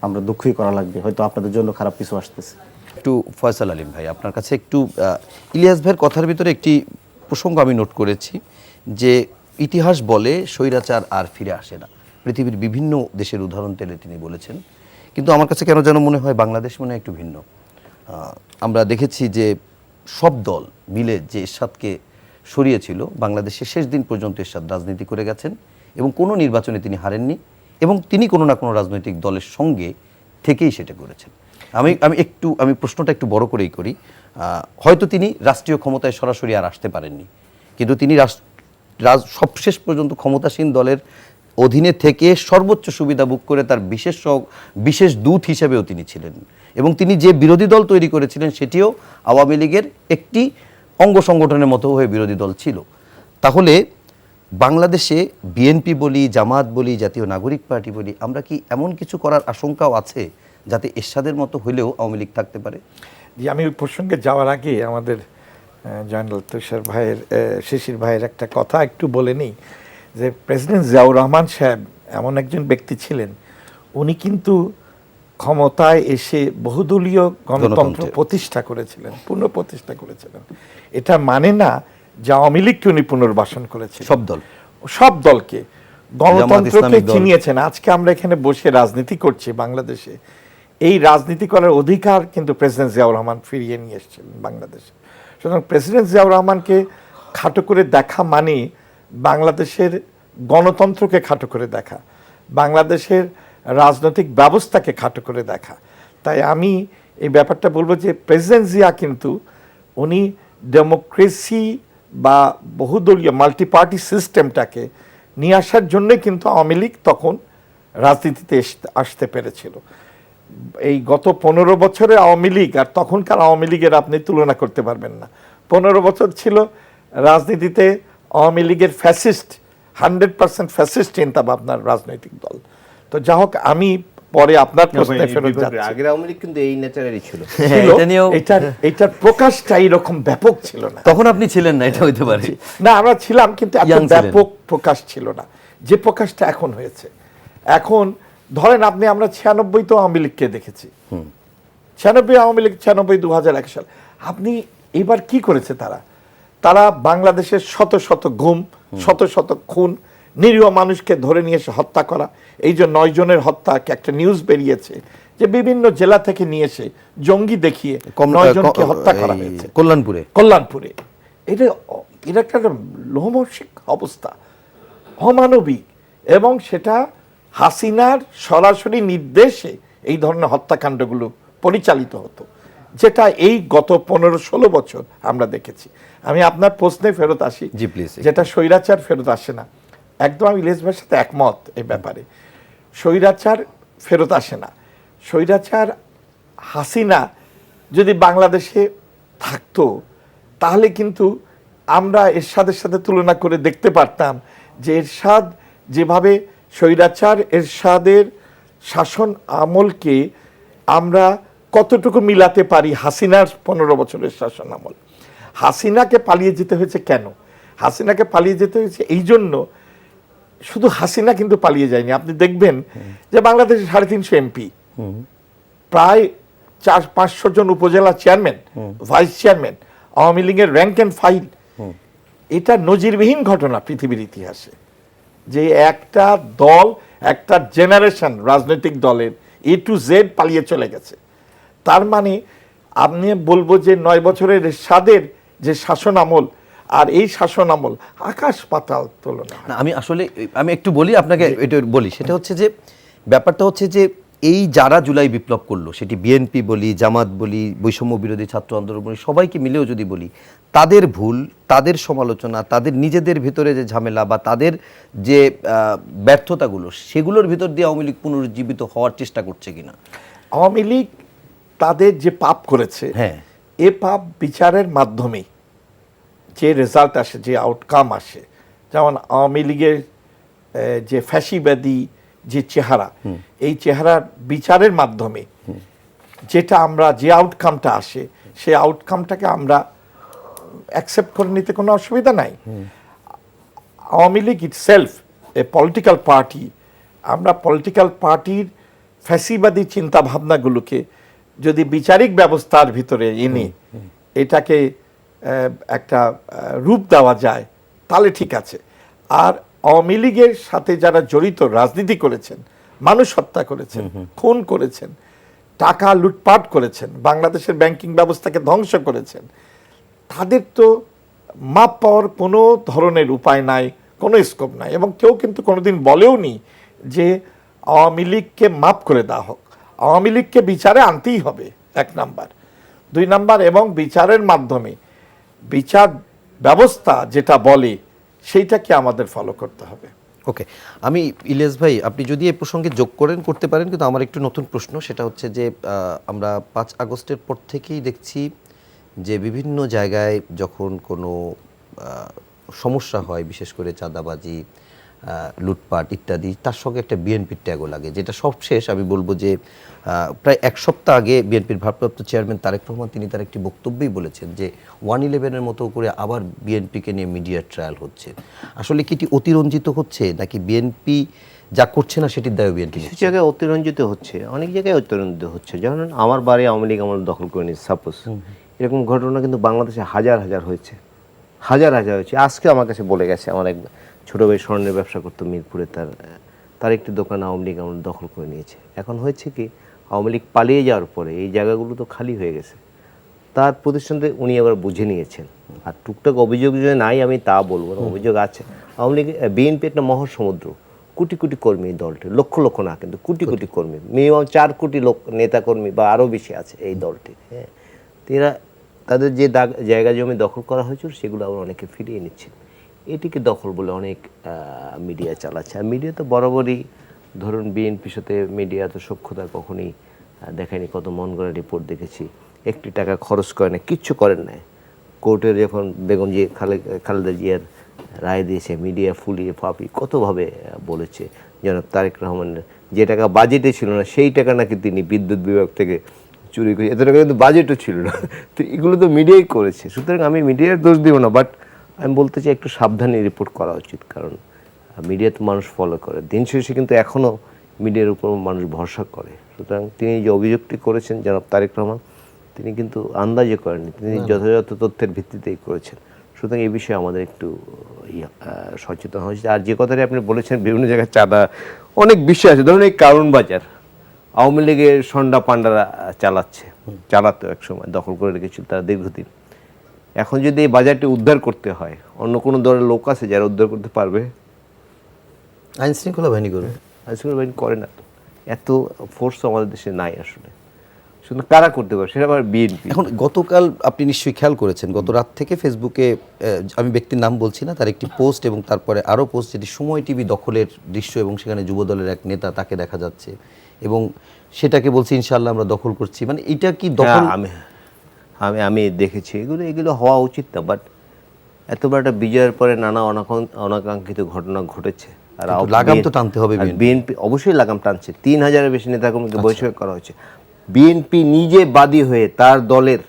আমরা দুঃখই করা লাগবে, হয়তো আপনাদের জন্য খারাপ কিছু আসতেছে। একটু ফয়সাল আলিম ভাই, আপনার কাছে একটু ইলিয়াস ভাইয়ের কথার ভিতরে একটি প্রসঙ্গ আমি নোট করেছি যে ইতিহাস বলে স্বৈরাচার আর ফিরে আসে না। পৃথিবীর বিভিন্ন দেশের উদাহরণ টেনে তিনি বলেছেন, কিন্তু আমার কাছে কেন যেন মনে হয় বাংলাদেশ মনে হয় একটু ভিন্ন। আমরা দেখেছি যে সব দল মিলে যে এরশাদকে সরিয়েছিল, বাংলাদেশের শেষ দিন পর্যন্ত এরশাদ রাজনীতি করে গেছেন এবং কোনো নির্বাচনে তিনি হারেননি, এবং তিনি কোনো না কোনো রাজনৈতিক দলের সঙ্গে থেকেই সেটা করেছেন। আমি প্রশ্নটা একটু বড় করেই করি। হয়তো তিনি রাষ্ট্রীয় ক্ষমতায় সরাসরি আর আসতে পারেননি, কিন্তু তিনি সবশেষ পর্যন্ত ক্ষমতাসীন দলের অধীনে থেকে সর্বোচ্চ সুবিধা ভোগ করে তার বিশেষ দূত হিসেবেও তিনি ছিলেন, এবং তিনি যে বিরোধী দল তৈরি করেছিলেন সেটিও আওয়ামী লীগের একটি অঙ্গ সংগঠনের মতো হয়ে বিরোধী দল ছিল। তাহলে বাংলাদেশে বিএনপি বলি, জামাত বলি, জাতীয় নাগরিক পার্টি বলি, আমরা কি এমন কিছু করার আশঙ্কাও আছে যাতে এরশাদের মতো হলেও আওয়ামী লীগ থাকতে পারে? যে আমি ওই প্রসঙ্গে যাওয়ার আগে আমাদের জয়নাল তুষার ভাইয়ের, শিশির ভাইয়ের একটা কথা একটু বলে নিই, যে প্রেসিডেন্ট জিয়াউর রহমান সাহেব এমন একজন ব্যক্তি ছিলেন, উনি কিন্তু ক্ষমতায় এসে বহুদলীয় গণতন্ত্র প্রতিষ্ঠা করেছিলেন, পুনঃপ্রতিষ্ঠা করেছিলেন। এটা মানে না যে আওয়ামী লীগকে উনি পুনর্বাসন করেছেন, সব দলকে, গণতন্ত্রকে চিনিয়েছেন। আজকে আমরা এখানে বসে রাজনীতি করছি বাংলাদেশে, এই রাজনীতি করার অধিকার কিন্তু প্রেসিডেন্ট জিয়াউর রহমান ফিরিয়ে নিয়ে এসেছিলেন বাংলাদেশে। সুতরাং প্রেসিডেন্ট জিয়াউর রহমানকে খাটো করে দেখা মানে বাংলাদেশের গণতন্ত্রকে খাটো করে দেখা, বাংলাদেশের রাজনৈতিক ব্যবস্থাকে খাটো করে দেখা। তাই আমি এই ব্যাপারটা বলবো যে প্রেসিডেন্ট জিয়া কিন্তু উনি ডেমোক্রেসি বা বহুদলীয় মাল্টি পার্টি সিস্টেমটাকে নিয়ে আসার জন্যই কিন্তু আওয়ামী লীগ তখন রাজনীতিতে আসতে পেরেছিল। এই গত 15 বছরে আওয়ামী লীগ আর তখনকার আওয়ামী লীগের আপনি তুলনা করতে পারবেন না। 15 বছর ছিল রাজনীতিতে আওয়ামী লীগের ফ্যাসিস্ট, 100% ফ্যাসিস্ট চিন্তা ভাবনার রাজনৈতিক দল। তো যা হোক, আমি পরে আপনার প্রশ্নে ফেরত যাচ্ছি। আগের আওয়ামী লীগ কিন্তু এই নেচারেরই ছিল, এটার প্রকাশটা এইরকম ব্যাপক ছিল না। তখন আপনি ছিলেন না, এটা হইতে পারে। না, আমরা ছিলাম, কিন্তু এত ব্যাপক প্রকাশ ছিল না যে প্রকাশটা এখন হয়েছে। এখন ধরেন আমরা 96 তো আওয়ামী লীগকে দেখেছি, 96 আওয়ামী লীগ, 96 2001 সাল। আপনি এবার কি করেছে তারা বাংলাদেশের শত শত গুম, শত শত খুন, নিরীহ মানুষকে ধরে নিয়ে এসে হত্যা করা। এই যে 9 জনের হত্যা, একটা নিউজ বেরিয়েছে যে বিভিন্ন জেলা থেকে নিয়ে এসে জঙ্গি দেখিয়ে 9 জনকে হত্যা করা হয়েছে কল্যাণপুরে। এটা একটা লোমহর্ষক অবস্থা, অমানবিক, এবং সেটা হাসিনার সরাসরি নির্দেশে এই ধরনের হত্যাকাণ্ডগুলো পরিচালিত হতো, যেটা এই গত 15-16 বছর আমরা দেখেছি। আমি আপনার প্রশ্নে ফেরত আসি, যেটা স্বৈরাচার ফেরত আসে না। একদম আমি ইলিয়াস ভাইয়ের সাথে একমত এই ব্যাপারে। স্বৈরাচার ফেরত আসে না। স্বৈরাচার হাসিনা যদি বাংলাদেশে থাকতো তাহলে কিন্তু আমরা এরশাদের সাথে তুলনা করে দেখতে পারতাম যে এরশাদ যেভাবে স্বৈরাচার এরশাদের শাসন আমলকে আমরা কতটুকু মিলাতে পারি হাসিনার 15 বছরের শাসন আমল। হাসিনাকে পালিয়ে যেতে হয়েছে কেন? হাসিনাকে পালিয়ে যেতে হয়েছে এই জন্য, শুধু হাসিনা কিন্তু পালিয়ে যায়নি। আপনি দেখবেন যে বাংলাদেশে 350 এমপি, প্রায় 400-500 জন উপজেলা চেয়ারম্যান, ভাইস চেয়ারম্যান, আওয়ামী লীগের র্যাঙ্ক অ্যান্ড ফাইল। এটা নজিরবিহীন ঘটনা পৃথিবীর ইতিহাসে, যে একটা দল, একটা জেনারেশন রাজনৈতিক দলের A to Z পালিয়ে চলে গেছে। তার মানে আমি বলবো যে 9 বছরের এরশাদের যে শাসন আমল আর এই শাসন আমল আকাশ পাতাল তুলনা। আমি একটু বলি আপনাকে, এটা বলি, সেটা হচ্ছে যে ব্যাপারটা হচ্ছে যে এই যারা জুলাই বিপ্লব করলো, সেটি বিএনপি বলি, জামাত বলি, বৈষম্য বিরোধী ছাত্র আন্দোলন বলি, সবাইকে মিলেও যদি বলি, তাদের ভুল, তাদের সমালোচনা, তাদের নিজেদের ভিতরে যে ঝামেলা বা তাদের যে ব্যর্থতাগুলো, সেগুলোর ভিতর দিয়ে আওয়ামী লীগ পুনরুজ্জীবিত হওয়ার চেষ্টা করছে কিনা? আওয়ামী লীগ তাদের যে পাপ করেছে, হ্যাঁ, এ পাপ বিচারের মাধ্যমে যে রেজাল্ট আসে, যে আউটকাম আসে, যেমন আওয়ামী লীগের যে ফ্যাসিবাদী যে চেহারা, এই চেহারার বিচারের মাধ্যমে যেটা আমরা, যে আউটকামটা আসে, সেই আউটকামটাকে আমরা অ্যাকসেপ্ট করে নিতে কোনো অসুবিধা নাই। Awami League itself a political party, আমরা পলিটিক্যাল পার্টির ফ্যাসিবাদী চিন্তা ভাবনাগুলোকে যদি বিচারিক ব্যবস্থার ভিতরে এনে এটাকে একটা রূপ দেওয়া যায়, তাহলে ঠিক আছে। আর আওয়ামী লীগের সাথে যারা জড়িত, রাজনীতি করেছেন, মানুষ হত্যা করেছেন, খুন করেছেন, টাকা লুটপাট করেছেন, বাংলাদেশের ব্যাংকিং ব্যবস্থাকে ধ্বংস করেছেন, তাদের তো মাপ পাওয়ার কোনো ধরনের উপায় নাই, কোনো স্কোপ নাই। এবং কেউ কিন্তু কোনোদিন বলেও নি যে আওয়ামী লীগকে মাপ করে দেওয়া হোক। আওয়ামী লীগকে বিচারে আনতেই হবে, 1 নাম্বার। 2 নাম্বার, এবং বিচারের মাধ্যমে বিচার ব্যবস্থা যেটা বলে সেইটাকে আমাদের ফলো করতে হবে। ওকে, আমি ইলিয়াস ভাই, আপনি যদি এই প্রসঙ্গে যোগ করতে পারেন, কিন্তু আমার একটু নতুন প্রশ্ন, সেটা হচ্ছে যে আমরা 5 আগস্টের পর থেকেই দেখছি যে বিভিন্ন জায়গায় যখন কোনো সমস্যা হয়, বিশেষ করে চাঁদাবাজি, লুটপাট ইত্যাদি, তার সঙ্গে একটা বিএনপির ট্যাগও লাগে, যেটা সবশেষ আমি বলবো যে প্রায় 1 সপ্তাহ আগে বিএনপির ভারপ্রাপ্ত চেয়ারম্যান তারেক রহমান, তিনি তার একটি বক্তব্যেই বলেছেন যে 111-এর মতো করে আবার বিএনপিকে নিয়ে মিডিয়া ট্রায়াল হচ্ছে। আসলে কি এটি অতিরঞ্জিত হচ্ছে, নাকি বিএনপি যা করছে না সেটির দায় বিএনপি? কিছু জায়গায় অতিরঞ্জিত হচ্ছে, অনেক জায়গায় অতিরঞ্জিত হচ্ছে। যেমন আমার বাড়ি আওয়ামী লীগ আমার দখল করে নিচ্ছে, সাপোজ। এরকম ঘটনা কিন্তু বাংলাদেশে হাজার হাজার হয়েছে, হাজার হাজার হয়েছে। আজকে আমার কাছে বলে গেছে, আমার এক ছোটো ভাই স্বর্ণের ব্যবসা করতো মিরপুরে, তার একটি দোকান আওয়ামী লীগ আমার দখল করে নিয়েছে। এখন হয়েছে কি, আওয়ামী লীগ পালিয়ে যাওয়ার পরে এই জায়গাগুলো তো খালি হয়ে গেছে, তার প্রতিষ্ঠানতে উনি আবার বুঝে নিয়েছেন। আর টুকটাক অভিযোগ যে নাই আমি তা বলবো না, অভিযোগ আছে। আওয়ামী লীগ, বিএনপি একটা মহাসমুদ্র, কোটি কোটি কর্মী এই দলটি, লক্ষ লক্ষ না কিন্তু কোটি কোটি কর্মী, মিনিমাম 4 কোটি লোক নেতা কর্মী বা আরও বেশি আছে এই দলটি। হ্যাঁ, এরা তাদের যে জায়গা জমি দখল করা হয়েছিল সেগুলো আবার অনেকে ফিরিয়ে নিচ্ছে। এটিকে দখল বলে অনেক মিডিয়া চালাচ্ছে। আর মিডিয়া তো বরাবরই, ধরুন বিএনপির সাথে মিডিয়া তো সখ্যতা কখনই দেখায়নি। কত মন গড়া রিপোর্ট দেখেছি, 1 টাকা খরচ করে না, কিচ্ছু করেন নাই। কোর্টের যখন বেগম খালেদা জিয়ার রায় দিয়েছে, মিডিয়া ফুলিয়ে ফাঁপি কতভাবে বলেছে। জনাব তারেক রহমানের যে টাকা বাজেটে ছিল না, সেই টাকা নাকি তিনি বিদ্যুৎ বিভাগ থেকে চুরি করে, এত টাকা কিন্তু বাজেটও ছিল না। তো এগুলো তো মিডিয়াই করেছে। সুতরাং আমি মিডিয়ার দোষ দিব না, বাট আমি বলতে চাই একটু সাবধানে রিপোর্ট করা উচিত, কারণ মিডিয়া তো মানুষ ফলো করে। দিন শেষে কিন্তু এখনও মিডিয়ার উপর মানুষ ভরসা করে। সুতরাং তিনি যে অভিযোগটি করেছেন জনাব তারেক রহমান, তিনি কিন্তু আন্দাজে করেননি, তিনি যথাযথ তথ্যের ভিত্তিতেই করেছেন। সুতরাং এই বিষয়ে আমাদের একটু সচেতন হওয়া উচিত। আর যে কথাটি আপনি বলেছেন বিভিন্ন জায়গায় চাঁদা, অনেক বিষয় আছে। ধরুন এই কারণ বাজার আওয়ামী লীগের সন্ডা পান্ডারা চালাতো এক সময়, দখল করে রেখেছিল তারা দীর্ঘদিন। এখন যদি এই বাজারটি উদ্ধার করতে হয়, অন্য কোনো দলের লোক আছে যারা উদ্ধার করতে পারবে? আইন শৃঙ্খলা বাহিনী করবে। আইন শৃঙ্খলা বাহিনী করে না, এত ফোর্স আমাদের দেশে নাই আসলে। শুধু কারা করতে পারে, সেটা আবার বিএনপি। এখন গতকাল আপনি নিশ্চয়ই খেয়াল করেছেন, গত রাত থেকে ফেসবুকে, আমি ব্যক্তির নাম বলছি না, তার একটি পোস্ট এবং তারপরে আরও পোস্ট, যেটি সময় টিভি দখলের দৃশ্য, এবং সেখানে যুবদলের এক নেতা, তাকে দেখা যাচ্ছে, এবং সেটাকে বলছি ইনশাআল্লাহ আমরা দখল করছি। মানে এটা কি দখল? আমি দেখেছি, এগুলো হওয়া উচিত না। বাট এত বড় একটা বিজয়ের পরে নানা অনাকাঙ্ক্ষিত ঘটনা ঘটেছে, আর লাগাম তো টানতে হবে। বিএনপি অবশ্যই লাগাম টানছে। 3000-এর বেশি নেতাকর্মীকে বহিষ্কার করা হয়েছে। বিএনপি নিজে বাদী হয়ে তার দলের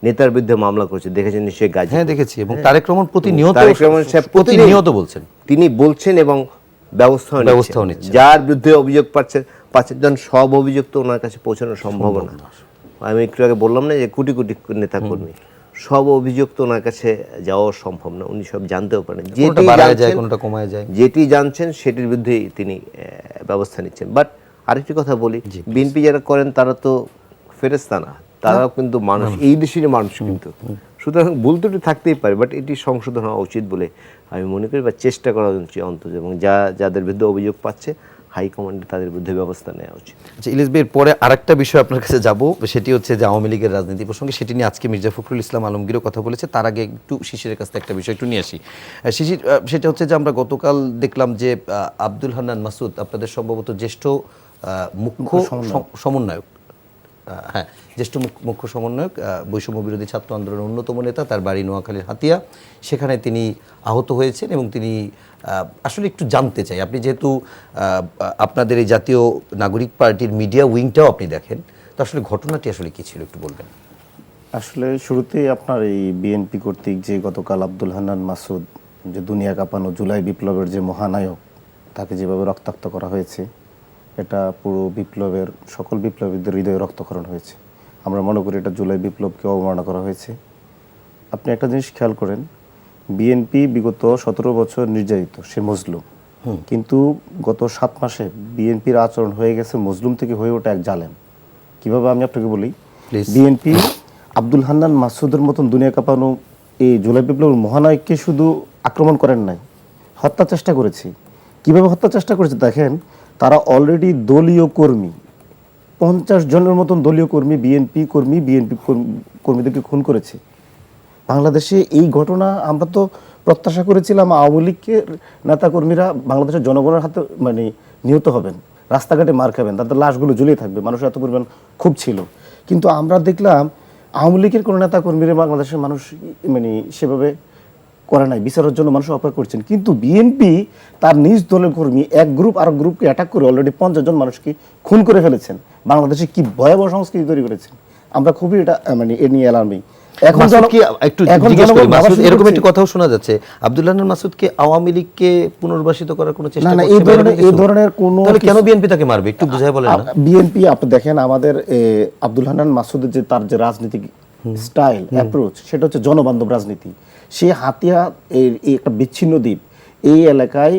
নেতার বিরুদ্ধে মামলা করেছে, দেখেছেন নিশ্চয়ই গাজী? হ্যাঁ, দেখেছি। এবং তারেক রহমান প্রতিনিয়ত বলছেন, তিনি বলছেন এবং ব্যবস্থাও নিচ্ছেন। যার বিরুদ্ধে অভিযোগ পাচ্ছেন, যখন সব অভিযোগ তো ওনার কাছে পৌঁছানো সম্ভব না। আমি একটু আগে বললাম না যে কোটি কোটি নেতাকর্মী, সব অভিযোগ তো ওনার কাছে যাওয়া সম্ভব না, উনি সব জানতেও পারেন। যেটি জানছেন সেটির বিরুদ্ধেই তিনি ব্যবস্থা নিচ্ছেন। বাট আরেকটি কথা বলি, বিএনপি যারা করেন তারা তো ফেরেশতা না, তারাও কিন্তু মানুষ, এই দেশেরই মানুষ কিন্তু। সুতরাং ভুল ত্রুটি থাকতেই পারে, বাট এটি সংশোধন হওয়া উচিত বলে আমি মনে করি, বা চেষ্টা করা উচিত অন্তত। এবং যাদের বিরুদ্ধে অভিযোগ পাচ্ছে হাইকমান্ডে তাদের বিরুদ্ধে ব্যবস্থা নেওয়া উচিত। আচ্ছা ইলিশ ভাইয়ের পরে আরেকটা বিষয় আপনার কাছে যাব, সেটি হচ্ছে যে আওয়ামী লীগের রাজনীতি প্রসঙ্গে, সেটি নিয়ে আজকে মির্জা ফখরুল ইসলাম আলমগীরও কথা বলেছে। তার আগে একটু শিশিরের কাছ থেকে একটা বিষয় একটু নিয়ে আসি। শিশির, সেটা হচ্ছে যে আমরা গতকাল দেখলাম যে আব্দুল হান্নান মাসুদ, আপনাদের সম্ভবত জ্যেষ্ঠ মুখ্য সমন্বয়ক, হ্যাঁ জ্যেষ্ঠ মুখ্য সমন্বয়ক, বৈষম্য বিরোধী ছাত্র আন্দোলনের অন্যতম নেতা, তার বাড়ি নোয়াখালীর হাতিয়া, সেখানে তিনি আহত হয়েছেন। এবং তিনি আসলে একটু জানতে চাই, আপনি যেহেতু আপনাদের এই জাতীয় নাগরিক পার্টির মিডিয়া উইংটাও আপনি দেখেন, তো আসলে ঘটনাটি আসলে কী ছিল একটু বলবেন? আসলে শুরুতেই আপনার এই বিএনপি কর্তৃক যে গতকাল আব্দুল হান্নান মাসুদ, যে দুনিয়া কাঁপানো জুলাই বিপ্লবের যে মহানায়ক, তাকে যেভাবে রক্তাক্ত করা হয়েছে, এটা পুরো বিপ্লবের সকল বিপ্লবীদের হৃদয়ে রক্তক্ষরণ হয়েছে। আমরা মনে করি এটা জুলাই বিপ্লবকে অবমাননা করা হয়েছে। আপনি একটা জিনিস খেয়াল করেন, বিএনপি বিগত 17 বছর নির্যাতিত, সে মজলুম, কিন্তু গত 7 মাসে বিএনপির আচরণ হয়ে গেছে মজলুম থেকে হয়ে ওঠা এক জালেম। কিভাবে আমি আপনাকে বলি, বিএনপি আব্দুল হান্নান মাসুদের মতন দুনিয়া কাঁপানো এই জুলাই বিপ্লবের মহানায়ককে শুধু আক্রমণ করেন নাই, হত্যা চেষ্টা করেছে। কিভাবে হত্যা চেষ্টা করেছে দেখেন, তারা অলরেডি দলীয় কর্মী 50 জনের মতন দলীয় কর্মী, বিএনপি কর্মীদেরকে খুন করেছে। বাংলাদেশে এই ঘটনা আমরা তো প্রত্যাশা করেছিলাম আওয়ামী লীগের নেতাকর্মীরা বাংলাদেশের জনগণের হাতে মানে নিহত হবেন, রাস্তাঘাটে মার খাবেন, তাদের লাশগুলো ঝুলিয়ে থাকবে, মানুষের এত পরিমাণ খুব ছিল। কিন্তু আমরা দেখলাম আওয়ামী লীগের কোনো নেতাকর্মীরা বাংলাদেশের মানুষ মানে সেভাবে করে নাই, বিচারের জন্য মানুষ অপেক্ষা করছেন। কিন্তু বিএনপি তার নিজ দলের কর্মী এক গ্রুপ আর গ্রুপকে অ্যাটাক করে অলরেডি 50 জন মানুষকে খুন করে ফেলেছেন। বাংলাদেশে কি ভয়াবহ সংস্কৃতি তৈরি করেছেন, আমরা খুবই এটা মানে এ নিয়ে অ্যালার্মিং। এখন এরকম একটি কথাও শোনা যাচ্ছে, আব্দুল হান্নান মাসুদকে আওয়ামী লীগকে পুনর্বাসিত করার কোনো চেষ্টা করছে, এই ধরনের কোনো, কেন বিএনপি তাকে মারবে একটু বুঝাই বলেন না? বিএনপি আপনি দেখেন আমাদের আব্দুল হান্নান মাসুদের যে তার যে রাজনীতিক স্টাইল অ্যাপ্রোচ, সেটা হচ্ছে জনবান্ধব রাজনীতি। সে হাতিয়া এই একটা বিচ্ছিন্ন দ্বীপ, এই এলাকায়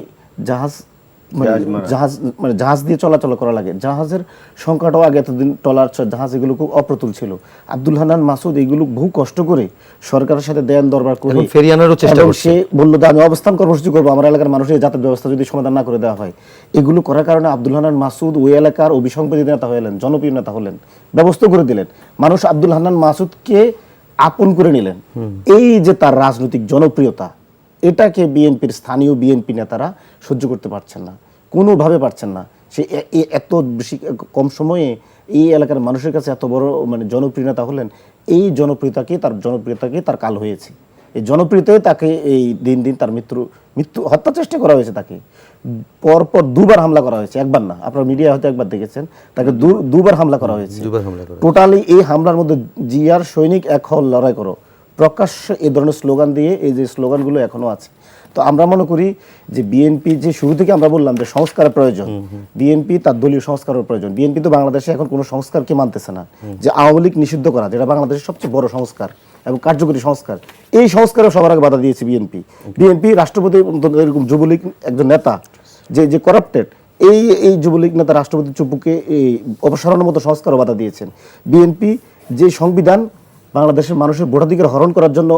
জাহাজ দিয়ে চলাচল করা লাগে, জাহাজের সংখ্যাটাও আগে এতদিন ট্রলার জাহাজ এগুলো খুব অপ্রতুল ছিল। আব্দুল হান্নান মাসুদ এগুলো বহু কষ্ট করে সরকারের সাথে দেন দরবার করে ফেরিয়ে আনারও চেষ্টা করছে। সে বললো যে আমি অবস্থান কর্মসূচি করবো, আমার এলাকার মানুষের যাতায়াত ব্যবস্থা যদি সমাধান না করে দেওয়া হয়। এগুলো করার কারণে আব্দুল হান্নান মাসুদ ওই এলাকার অভিসংবাদিত নেতা হলেন, জনপ্রিয় নেতা হলেন, ব্যবস্থা করে দিলেন। মানুষ আব্দুল হান্নান মাসুদকে আপন করে নিলেন। এই যে তার রাজনৈতিক জনপ্রিয়তা, এটাকে বিএনপির স্থানীয় বিএনপি নেতারা সহ্য করতে পারছেন না, কোনোভাবে পারছেন না। সে এত বেশি কম সময়ে এই এলাকার মানুষের কাছে এত বড় মানে জনপ্রিয় নেতা হলেন। এই জনপ্রিয়তাকে তার কাল হয়েছে। এই জনপ্রিয়তায় তাকে এই দিন দিন তার মৃত্যু হত্যা চেষ্টা করা হয়েছে। তাকে পরপর 2বার হামলা করা হয়েছে, একবার না, আপনার মিডিয়া হয়তো একবার দেখেছেন, তাকে 2বার হামলা করা হয়েছে। টোটালি এই হামলার মধ্যে জিয়ার সৈনিক এক হল, লড়াই করো, প্রকাশ্যে এই ধরনের স্লোগান দিয়ে, এই যে স্লোগানগুলো এখনো আছে। তো আমরা মনে করি যে বিএনপি যে শুরু থেকে আমরা বললাম যে সংস্কারের প্রয়োজন, বিএনপি তার দলীয় সংস্কারের প্রয়োজন। বিএনপি তো বাংলাদেশে এখন কোনো সংস্কারকে মানতেছে না, যে আওয়ামী লীগ নিষিদ্ধ করা, যেটা বাংলাদেশের সবচেয়ে বড় সংস্কার এবং কার্যকরী সংস্কার, এই সংস্কারও সবার আগে বাধা দিয়েছে বিএনপি। রাষ্ট্রপতি এরকম যুবলীগ একজন নেতা যে করাপ্টেড, এই যুবলীগ নেতা রাষ্ট্রপতি চুপুকে এই অপসারণের মতো সংস্কারও বাধা দিয়েছেন। বিএনপি যে সংবিধান বাংলাদেশের মানুষের ভোটাধিকার হরণ করার জন্য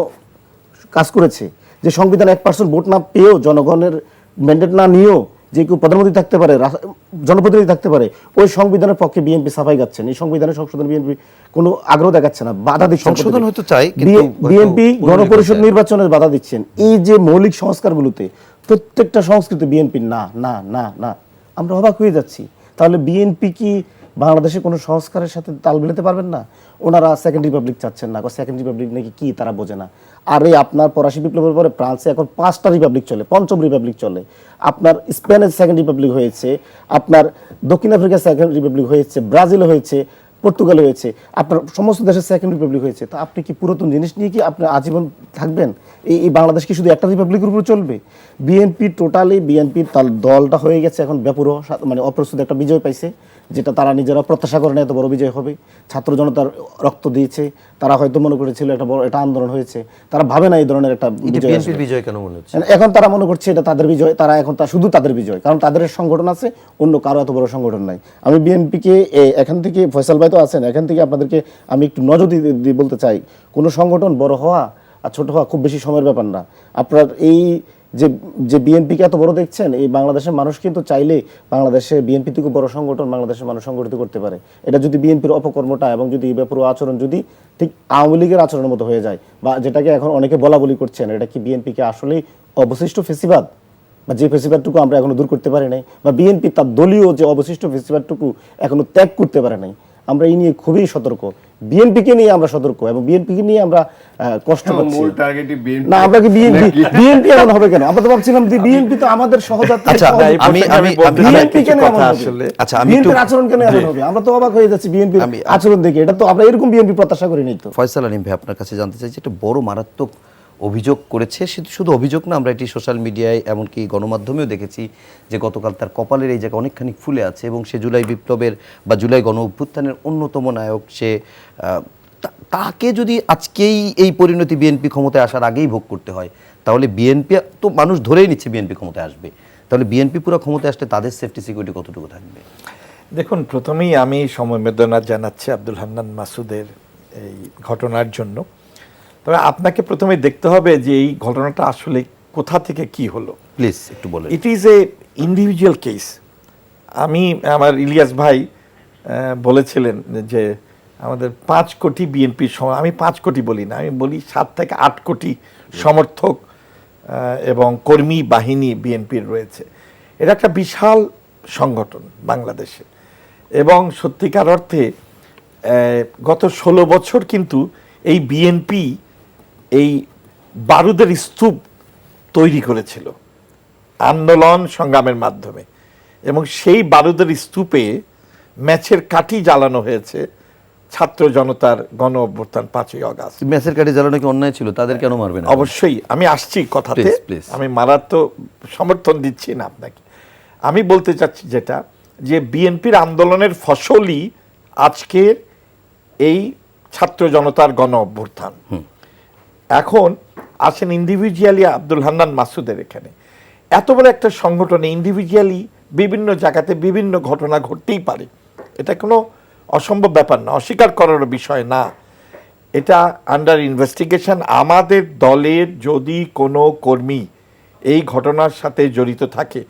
কাজ করেছে, যে সংবিধান 1% ভোট না পেয়েও, জনগণের ম্যান্ডেট না নিয়েও যে কেউ প্রধানমন্ত্রী থাকতে পারে, জনপ্রতিনিধি থাকতে পারে, ওই সংবিধানের পক্ষে বিএনপি সাফাই গাচ্ছেন। এই সংবিধানের সংশোধন বিএনপি কোনো আগ্রহ দেখাচ্ছে না, বাধা দিচ্ছে। সংশোধন হয়তো চাই, বিএনপি গণপরিষদ নির্বাচনের বাধা দিচ্ছেন। এই যে মৌলিক সংস্কারগুলোতে প্রত্যেকটা সংস্কৃতি বিএনপির না না না না, আমরা অবাক হয়ে যাচ্ছি। তাহলে বিএনপি কি বাংলাদেশে কোনো সংস্কারের সাথে তাল মিলাতে পারবেন না? ওনারা সেকেন্ড রিপাবলিক চাচ্ছেন না, সেকেন্ড রিপাবলিক নাকি কি তারা বোঝে না। আরে আপনার ৮৫ বিপ্লবের পরে ফ্রান্সে এখন 5টা রিপাবলিক চলে, 5ম রিপাবলিক চলে। আপনার স্পেনের সেকেন্ড রিপাবলিক হয়েছে, আপনার দক্ষিণ আফ্রিকার সেকেন্ড রিপাবলিক হয়েছে, ব্রাজিলে হয়েছে, পর্তুগালে হয়েছে, আপনার সমস্ত দেশের সেকেন্ড রিপাবলিক হয়েছে। তো আপনি কি পুরাতন জিনিস নিয়ে কি আপনি আজীবন থাকবেন? এই বাংলাদেশ কি শুধু একটা রিপাবলিকের উপর চলবে? বিএনপি তার দলটা হয়ে গেছে এখন বেপরোয়া, মানে অপ্রস্তুত একটা বিজয় পাইছে, যেটা তারা নিজেরা প্রত্যাশা করে না এত বড় বিজয় হবে। ছাত্র জনতার রক্ত দিয়েছে, তারা হয়তো মনে করেছিল এটা আন্দোলন হয়েছে, তারা ভাবে না এই ধরনের একটা বিজয় কেন মনে হচ্ছে। এখন তারা মনে করছে এটা তাদের বিজয়, তারা এখন শুধু তাদের বিজয়, কারণ তাদের সংগঠন আছে, অন্য কারো এত বড় সংগঠন নাই। আমি বিএনপিকে এখান থেকে, ফয়সাল ভাই তো আছেন, এখান থেকে আপনাদেরকে আমি একটু নজর দিয়ে বলতে চাই, কোনো সংগঠন বড় হওয়া আর ছোট হওয়া খুব বেশি সময়ের ব্যাপার না। আপনার এই যে যে বিএনপিকে এত বড় দেখছেন, এই বাংলাদেশের মানুষ কিন্তু চাইলে বাংলাদেশে বিএনপি থেকে বড় সংগঠন বাংলাদেশের মানুষ সংগঠিত করতে পারে। এটা যদি বিএনপির অপকর্মটা এবং যদি এই ব্যাপারে আচরণ যদি ঠিক আওয়ামী লীগের আচরণের মতো হয়ে যায়, বা যেটাকে এখন অনেকে বলা বলি করছেন, এটা কি বিএনপিকে আসলেই অবশিষ্ট ফেসিবাদ, বা যে ফেসিবাদটুকু আমরা এখনো দূর করতে পারি নাই, বা বিএনপি তার দলীয় যে অবশিষ্ট ফেসিবাদটুকু এখনো ত্যাগ করতে পারে নাই, আমরা এই নিয়ে খুবই সতর্ক। বিএনপিকে নিয়ে আমরা সতর্ক এবং বিএনপিকে নিয়ে আমরা কষ্ট পাচ্ছি। মূল টার্গেটই বিএনপি না, আমরা কি বিএনপি এমন হবে কেন? আমরা তো ভাবছিলাম যে বিএনপি তো আমাদের সহযাত্রী। আচ্ছা, আমি বিএনপি কেন এমন হবে? আসলে আচ্ছা, আমি একটু বিএনপির আচরণ কেন এমন হবে? আমরা তো অবাক হয়ে যাচ্ছি বিএনপির আচরণ দেখে। এটা তো আমরা এরকম বিএনপি প্রত্যাশা করি নাই তো। ফয়সাল আলিম ভাই, আপনার কাছে জানতে চাইছি, একটা বড় মারাত্মক অভিযোগ করেছে। শুধু অভিযোগ না, আমরা এটি সোশ্যাল মিডিয়ায় এমনকি গণমাধ্যমেও দেখেছি যে গতকাল তার কপালের এই জায়গা অনেকখানি ফুলে আছে এবং সে জুলাই বিপ্লবের বা জুলাই গণ অভ্যুত্থানের অন্যতম নায়ক। সে তাকে যদি আজকেই এই পরিণতি বিএনপি ক্ষমতায় আসার আগেই ভোগ করতে হয়, তাহলে বিএনপি তো মানুষ ধরেই নিচ্ছে বিএনপি ক্ষমতায় আসবে, তাহলে বিএনপি পুরো ক্ষমতায় আসলে তাদের সেফটি সিকিউরিটি কতটুকু থাকবে? দেখুন, প্রথমেই আমি সমবেদনা জানাচ্ছি আব্দুল হান্নান মাসুদের এই ঘটনার জন্য। তবে আপনাকে প্রথমে দেখতে হবে যে এই ঘটনাটা আসলে কোথা থেকে কি হলো। প্লিজ একটু বলেন। It is a individual case. আমার ইলিয়াস ভাই বলেছিলেন যে আমাদের 5 কোটি বিএনপির আমি 5 কোটি বলি না, আমি বলি 7 থেকে 8 কোটি সমর্থক এবং কর্মী বাহিনী বিএনপির রয়েছে। এটা একটা বিশাল সংগঠন বাংলাদেশে এবং সত্যিকার অর্থে গত 16 বছর কিন্তু এই বিএনপি এই বারুদের স্তূপ তৈরি করেছিল আন্দোলন সংগ্রামের মাধ্যমে, এবং সেই বারুদের স্তূপে ম্যাচের কাঠি জ্বালানো হয়েছে ছাত্র জনতার গণ অভ্যুত্থান 5ই আগস্ট। ম্যাচের কাঠি জ্বালানো কি অন্যায় ছিল? তাদের কেন মারবে না? অবশ্যই আমি আসছি কথাতে, Please, please. আমি মারার তো সমর্থন দিচ্ছি না আপনাকে। আমি বলতে চাচ্ছি যেটা, যে বিএনপির আন্দোলনের ফসলই আজকের এই ছাত্র জনতার গণ অভ্যুত্থান। এখন আসেন ইন্ডিভিজুয়ালি আব্দুল হান্নান মাসুদের এখানে এত বড় একটা সংগঠনে ইন্ডিভিজুয়ালি বিভিন্ন জায়গাতে বিভিন্ন ঘটনা ঘটতেই পারে, এটা কোনো অসম্ভব ব্যাপার না, অস্বীকার করার বিষয় না। এটা আন্ডার ইনভেস্টিগেশন। আমাদের দলের যদি কোনো কর্মী এই ঘটনার সাথে জড়িত থাকে,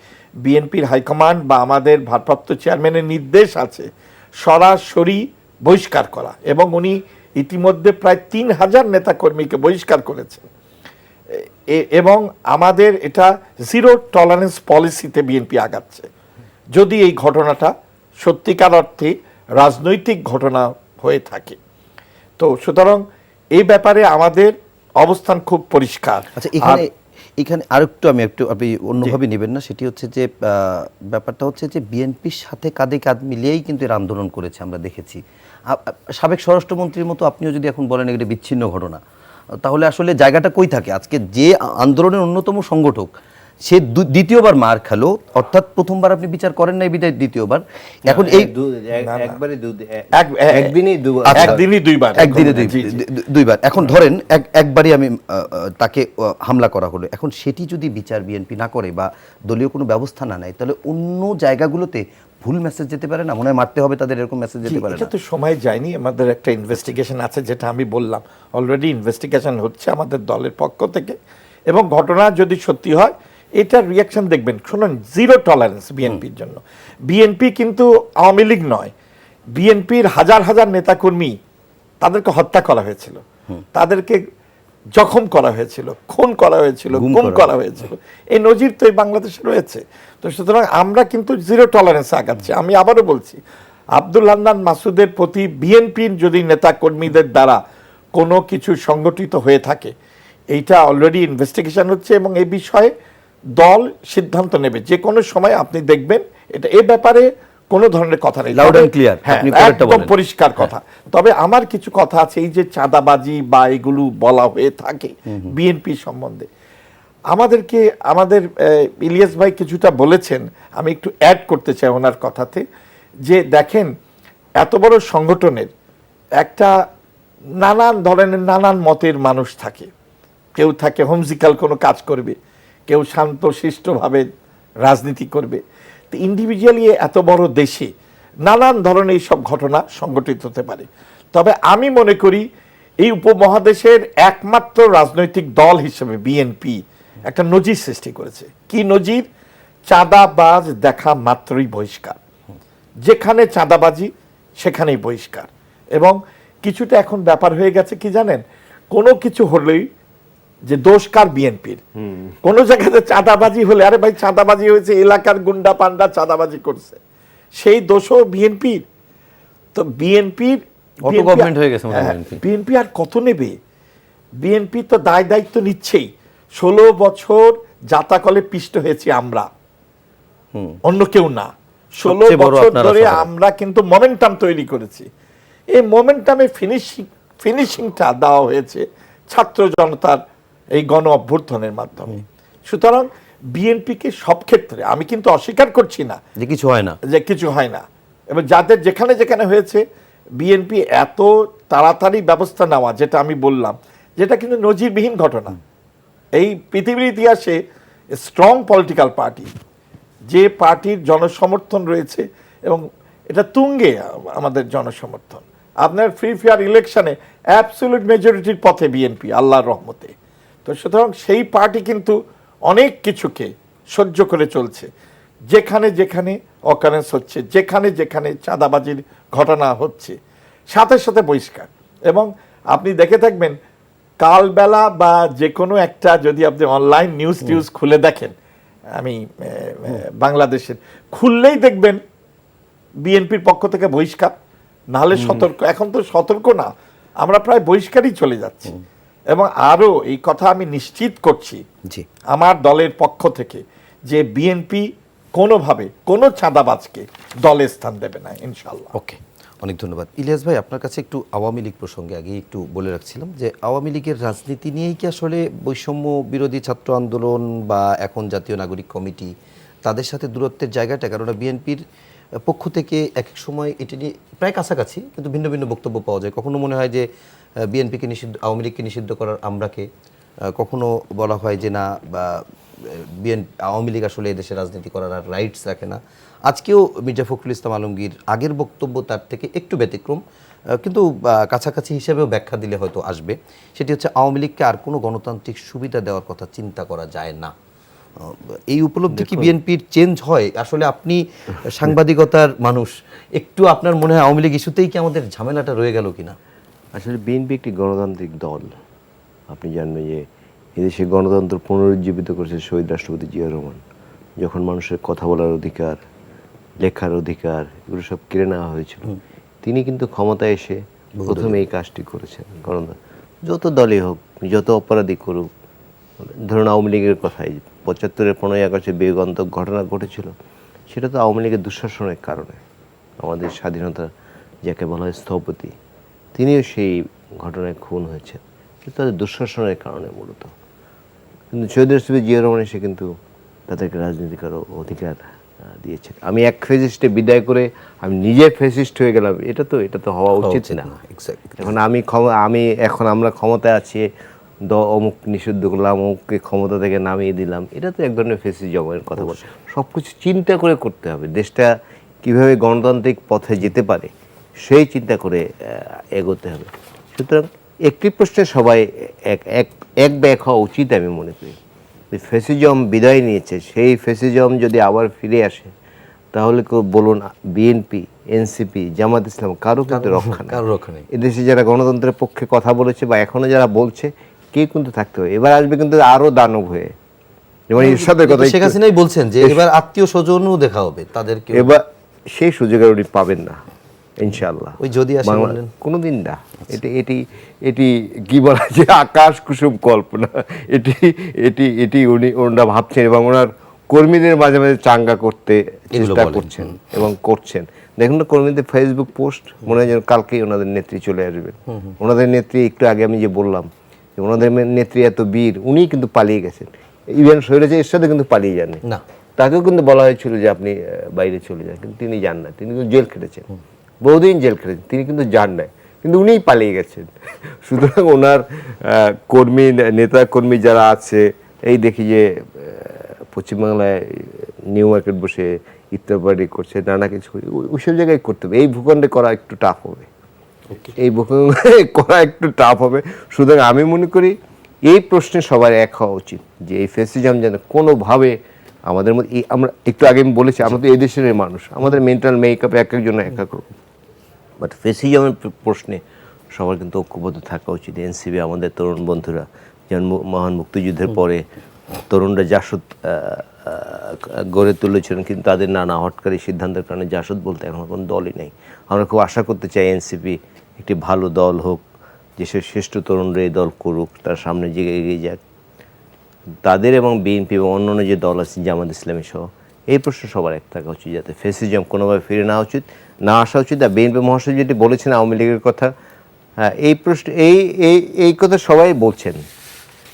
বিএনপির হাইকমান্ড বা আমাদের ভারপ্রাপ্ত চেয়ারম্যানের নির্দেশ আছে সরাসরি বহিষ্কার করা, এবং উনি ইতিমধ্যে প্রায় 3000 নেতাকর্মীকে বহিষ্কার করেছেন। এবং আমাদের এটা জিরো টলারেন্স পলিসিতে বিএনপি আগাচ্ছে যদি এই ঘটনাটা সত্যিকার অর্থে রাজনৈতিক ঘটনা হয়ে থাকে। তো সুতরাং এই ব্যাপারে আমাদের অবস্থান খুব পরিষ্কার। আচ্ছা, এখানে আপনি অন্যভাবে নেবেন না, সেটি হচ্ছে যে ব্যাপারটা হচ্ছে যে বিএনপির সাথে কাঁধে কাঁধ মিলিয়েই কিন্তু এর আন্দোলন করেছে, আমরা দেখেছি। সাবেক স্বরাষ্ট্রমন্ত্রীর মতো আপনিও যদি এখন বলেন এটা বিচ্ছিন্ন ঘটনা, তাহলে আসলে জায়গাটা কই থাকে? আজকে যে আন্দোলনের অন্যতম সংগঠক সে দ্বিতীয়বার মার খেলো, অর্থাৎ প্রথমবার আপনি বিচার করেন নাই বিদায় দ্বিতীয়বার। এখন এই একদিনই দুইবার এখন ধরেন একবারই আমি তাকে হামলা করা হলো, এখন সেটি যদি বিচার বিএনপি না করে বা দলীয় কোনো ব্যবস্থা না নেয়, তাহলে অন্য জায়গাগুলোতে ভুল মেসেজ যেতে পারে না? মনে হয় মারতে হবে তাদের, এরকম মেসেজ যেতে পারে না? এটা তো সময় যায়নি, আমাদের একটা ইনভেস্টিগেশন আছে, যেটা আমি বললাম অলরেডি ইনভেস্টিগেশন হচ্ছে আমাদের দলের পক্ষ থেকে, এবং ঘটনা যদি সত্যি হয় এটার রিয়াকশন দেখবেন। শুনুন, জিরো টলারেন্স বিএনপির জন্য। বিএনপি কিন্তু আওয়ামী লীগ নয়। বিএনপির হাজার হাজার নেতাকর্মী তাদেরকে হত্যা করা হয়েছিল, তাদেরকে জখম করা হয়েছিল, খুন করা হয়েছিল, গুম করা হয়েছিল। এই নজির তো এই বাংলাদেশে রয়েছে। তো সুতরাং আমরা কিন্তু জিরো টলারেন্সে আগাচ্ছি। আমি আবারও বলছি, আব্দুল হান্নান মাসুদের প্রতি বিএনপির যদি নেতা কর্মীদের দ্বারা কোনো কিছু সংগঠিত হয়ে থাকে, এইটা অলরেডি ইনভেস্টিগেশন হচ্ছে এবং এই বিষয়ে দল সিদ্ধান্ত নেবে যে কোনো সময়। আপনি দেখবেন এটা এ ব্যাপারে কোনো ধরনের কথা নেই, লাউড এন্ড ক্লিয়ার, আপনি একদম পরিষ্কার কথা। তবে আমার কিছু কথা আছে, এই যে চাঁদাবাজি বা এগুলো বলা হয়ে থাকে বিএনপি সম্বন্ধে, আমাদের ইলিয়াস ভাই কিছুটা বলেছেন, আমি একটু অ্যাড করতে চাই ওনার কথাতে, যে দেখেন এত বড় সংগঠনের একটা নানান ধরনের নানান মতের মানুষ থাকে। কেউ থাকে হোমজিক্যাল কোনো কাজ করবে, কেউ শান্ত শিষ্টভাবে রাজনীতি করবে। তো ইন্ডিভিজুয়ালি এত বড় দেশে নানান ধরনের এইসব ঘটনা সংগঠিত হতে পারে। তবে আমি মনে করি এই উপমহাদেশের একমাত্র রাজনৈতিক দল হিসেবে বিএনপি একটা নজির সৃষ্টি করেছে। কি নজির? চাঁদাবাজ দেখা মাত্রই বহিষ্কার, যেখানে চাঁদাবাজি সেখানেই বহিষ্কার। এবং কিছুটা এখন ব্যাপার হয়ে গেছে কি জানেন, কোনো কিছু হলেই যে দোষ কার? বিএনপির। কোন জায়গাতে চাঁদাবাজি হলে আরে ভাই চাঁদাবাজি হয়েছে, এলাকার গুন্ডা পান্ডা চাঁদাবাজি করছে, সেই দোষও বিএনপির। তো বিএনপির অটো গভর্নমেন্ট হয়ে গেছে আমাদের BNP। বিএনপি আর কত নেবে? বিএনপি তো দায় দায়িত্ব নিচ্ছেই। 16 বছর যাতাকলে পিষ্ট হয়েছি আমরা, অন্য কেউ না। 16 সবচেয়ে বড় বছর আপনারা ধরে সফল। আমরা কিন্তু মোমেন্টাম তৈরি করেছি। এই মোমেন্টামে ফিনিশিংটা দেওয়া হয়েছে ছাত্র জনতার এই গণ অভ্যুত্থানের মাধ্যমে। সুতরাং বিএনপিকে সব ক্ষেত্রে, আমি কিন্তু অস্বীকার করছি না যে কিছু হয় না, যে কিছু হয় না, এবং যাদের যেখানে যেখানে হয়েছে বিএনপি এত তাড়াতাড়ি ব্যবস্থা নেওয়া, যেটা আমি বললাম, যেটা কিন্তু নজিরবিহীন ঘটনা। এই পৃথিবীর ইতিহাসে স্ট্রং পলিটিক্যাল পার্টি, যে পার্টির জনসমর্থন রয়েছে এবং এটা তুঙ্গে আমাদের জনসমর্থন, আপনার ফ্রি ফেয়ার ইলেকশনে অ্যাবসলিউট মেজরিটির পথে বিএনপি আল্লাহর রহমতে। তো সুতরাং সেই পার্টি কিন্তু অনেক কিছুকে সহ্য করে চলছে। যেখানে যেখানে অকারেন্স হচ্ছে, যেখানে যেখানে চাঁদাবাজির ঘটনা হচ্ছে, সাথে সাথে বহিষ্কার। এবং আপনি দেখে থাকবেন কালবেলা বা যে কোনো একটা, যদি আপনি অনলাইন নিউজ টিউজ খুলে দেখেন, আমি বাংলাদেশের খুললেই দেখবেন বিএনপির পক্ষ থেকে বহিষ্কার, নাহলে সতর্ক। এখন তো সতর্ক না, আমরা প্রায় বহিষ্কারই চলে যাচ্ছি। এবং আরো এই কথা আমি নিশ্চিত করছি জি, আমার দলের পক্ষ থেকে, যে বিএনপি কোনোভাবে কোনো চাঁদাবাজকে দলে স্থান দেবে না ইনশাল্লাহ। ওকে, অনেক ধন্যবাদ। ইলিয়াস ভাই, আপনার কাছে একটু আওয়ামী লীগ প্রসঙ্গে আগে একটু বলে রাখছিলাম যে আওয়ামী লীগের রাজনীতি নিয়েই কি আসলে বৈষম্য বিরোধী ছাত্র আন্দোলন বা এখন জাতীয় নাগরিক কমিটি তাদের সাথে দূরত্বের জায়গাটা? কেননা বিএনপির পক্ষ থেকে এক এক সময় এটি নিয়ে প্রায় কাছাকাছি কিন্তু ভিন্ন ভিন্ন বক্তব্য পাওয়া যায়। কখনো মনে হয় যে বিএনপিকে নিষিদ্ধ, আওয়ামী লীগকে নিষিদ্ধ করার আমরাকে, কখনো বলা হয় যে না, বা আওয়ামী লীগ আসলে এদেশে রাজনীতি করার আর রাইটস রাখে না। আজকেও মির্জা ফখরুল ইসলাম আলমগীর আগের বক্তব্য তার থেকে একটু ব্যতিক্রম, কিন্তু কাছাকাছি হিসেবেও ব্যাখ্যা দিলে হয়তো আসবে। সেটি হচ্ছে আওয়ামী লীগকে আর কোনো গণতান্ত্রিক সুবিধা দেওয়ার কথা চিন্তা করা যায় না। এই উপলব্ধি কি বিএনপির চেঞ্জ হয়? আসলে আপনি সাংবাদিকতার মানুষ, একটু আপনার মনে হয় আওয়ামী লীগ ইস্যুতেই কি আমাদের ঝামেলাটা রয়ে গেল কিনা? আসলে বিএনপি একটি গণতান্ত্রিক দল। আপনি জানবেন যে এদেশে গণতন্ত্র পুনরুজ্জীবিত করেছে শহীদ রাষ্ট্রপতি জিয়া রহমান, যখন মানুষের কথা বলার অধিকার, লেখার অধিকার, এগুলো সব কেড়ে নেওয়া হয়েছিল। তিনি কিন্তু ক্ষমতায় এসে প্রথমে এই কাজটি করেছেন। কারণ যত দলই হোক, যত অপরাধী করুক, ধরুন আওয়ামী লীগের কথাই, 75-এর 15ই আগস্টে বিয়োগান্তক ঘটনা ঘটেছিল, সেটা তো আওয়ামী লীগের দুঃশাসনের কারণে। আমাদের স্বাধীনতা যাকে বলা হয় স্থপতি, তিনিও সেই ঘটনায় খুন হয়েছেন, কিন্তু তাদের দুঃশাসনের কারণে মূলত। কিন্তু শহীদ রাষ্ট্রপতি জিয়া রহমান এসে কিন্তু তাদেরকে রাজনীতি করার অধিকার দিয়েছেন। আমি এক ফেসিস্টে বিদায় করে আমি নিজে ফেসিস্ট হয়ে গেলাম, এটা তো হওয়া উচিত না। এখন এখন আমরা ক্ষমতায় আছি, অমুক নিষিদ্ধ করলাম, অমুককে ক্ষমতা থেকে নামিয়ে দিলাম, এটা তো এক ধরনের ফেসিজমের কথা বলে। সব কিছু চিন্তা করে করতে হবে, দেশটা কীভাবে গণতান্ত্রিক পথে যেতে পারে সেই চিন্তা করে এগোতে হবে। সুতরাং একটি প্রশ্নে সবাই এক ব্যাক হওয়া উচিত আমি মনে করি। ফেসিজম বিদায় নিয়েছে, সেই ফেসিজম যদি আবার ফিরে আসে তাহলে কেউ বলুন বিএনপি, এনসিপি, জামাত ইসলাম, কারো কিন্তু রক্ষা নেই। এদেশে যারা গণতন্ত্রের পক্ষে কথা বলেছে বা এখনো যারা বলছে, কে কিন্তু থাকতে হবে। এবার আসবে কিন্তু আরো দানব হয়ে, যেমন ইরশাদের কথা শেখ হাসিনাই বলছেন যে এবার আত্মীয় স্বজনও দেখা হবে তাদেরকে, এবার সেই সুযোগের উনি পাবেন না ইনশাআল্লাহ। ওই যদি আসে বললেন কোনোদিন না। এটি কি বলা যে আকাশ কুসুম কল্পনা, এটি ওনারা ভাবছেন এবং ওনার কর্মীদের মাঝে মাঝে চাঙ্গা করতে চেষ্টা করছেন এবং করছেন। দেখুন না কর্মীদের ফেসবুক পোস্ট, মনে হয় যেন কালকেই ওনাদের নেত্রী চলে আসবেন। ওনাদের নেত্রী, একটু আগে আমি যে বললাম যে ওনাদের নেত্রী এত বীর, উনিই কিন্তু পালিয়ে গেছেন। ইভেন শৈলজা এরশাদও কিন্তু পালিয়ে যাননি, না, তাকেও কিন্তু বলা হয়েছিল যে আপনি বাইরে চলে যান, কিন্তু তিনি যান না। তিনি কিন্তু জেল খেটেছেন, বহুদিন জেল খেটেছেন, তিনি কিন্তু যান নাই, কিন্তু উনিই পালিয়ে গেছেন। সুতরাং ওনার নেতা কর্মী যারা আছে, এই দেখি যে পশ্চিমবাংলায় নিউ মার্কেট বসে ইফতার পার্টি করছে, নানা কিছু, ওইসব জায়গায় করতে হবে। এই ভূখণ্ডে করা একটু টাফ হবে, এই ভূখণ্ডে করা একটু টাফ হবে। সুতরাং আমি মনে করি এই প্রশ্নে সবার এক হওয়া উচিত যে এই ফ্যাসিজম যেন কোনোভাবে আমাদের মধ্যে আমরা একটু আগে আমি বলেছি আমরা তো এই দেশের মানুষ, আমাদের মেন্টাল মেকআপ এক একজন এক এক রকম, বাট ফ্যাসিজমের প্রশ্নে সবার কিন্তু ঐক্যবদ্ধ থাকা উচিত। এনসিপি আমাদের তরুণ বন্ধুরা যেমন মহান মুক্তিযুদ্ধের পরে তরুণরা জাসদ গড়ে তুলেছিলেন, কিন্তু তাদের নানা হটকারী সিদ্ধান্তের কারণে জাসদ বলতে এখন কোনো দলই নেই। আমরা খুব আশা করতে চাই এনসিপি একটি ভালো দল হোক, দেশের শ্রেষ্ঠ তরুণরা এই দল করুক, তার সামনে যে এগিয়ে যাক। তাদের এবং বিএনপি এবং অন্যান্য যে দল আছে জামাত ইসলামী সহ এই প্রশ্ন সবার এক থাকা উচিত, যাতে ফ্যাসিজম কোনোভাবে ফিরে না আসা উচিত। আর বিএনপি মহাসচিব যেটি বলেছেন আওয়ামী লীগের কথা, হ্যাঁ এই প্রশ্ন এই কথা সবাই বলছেন,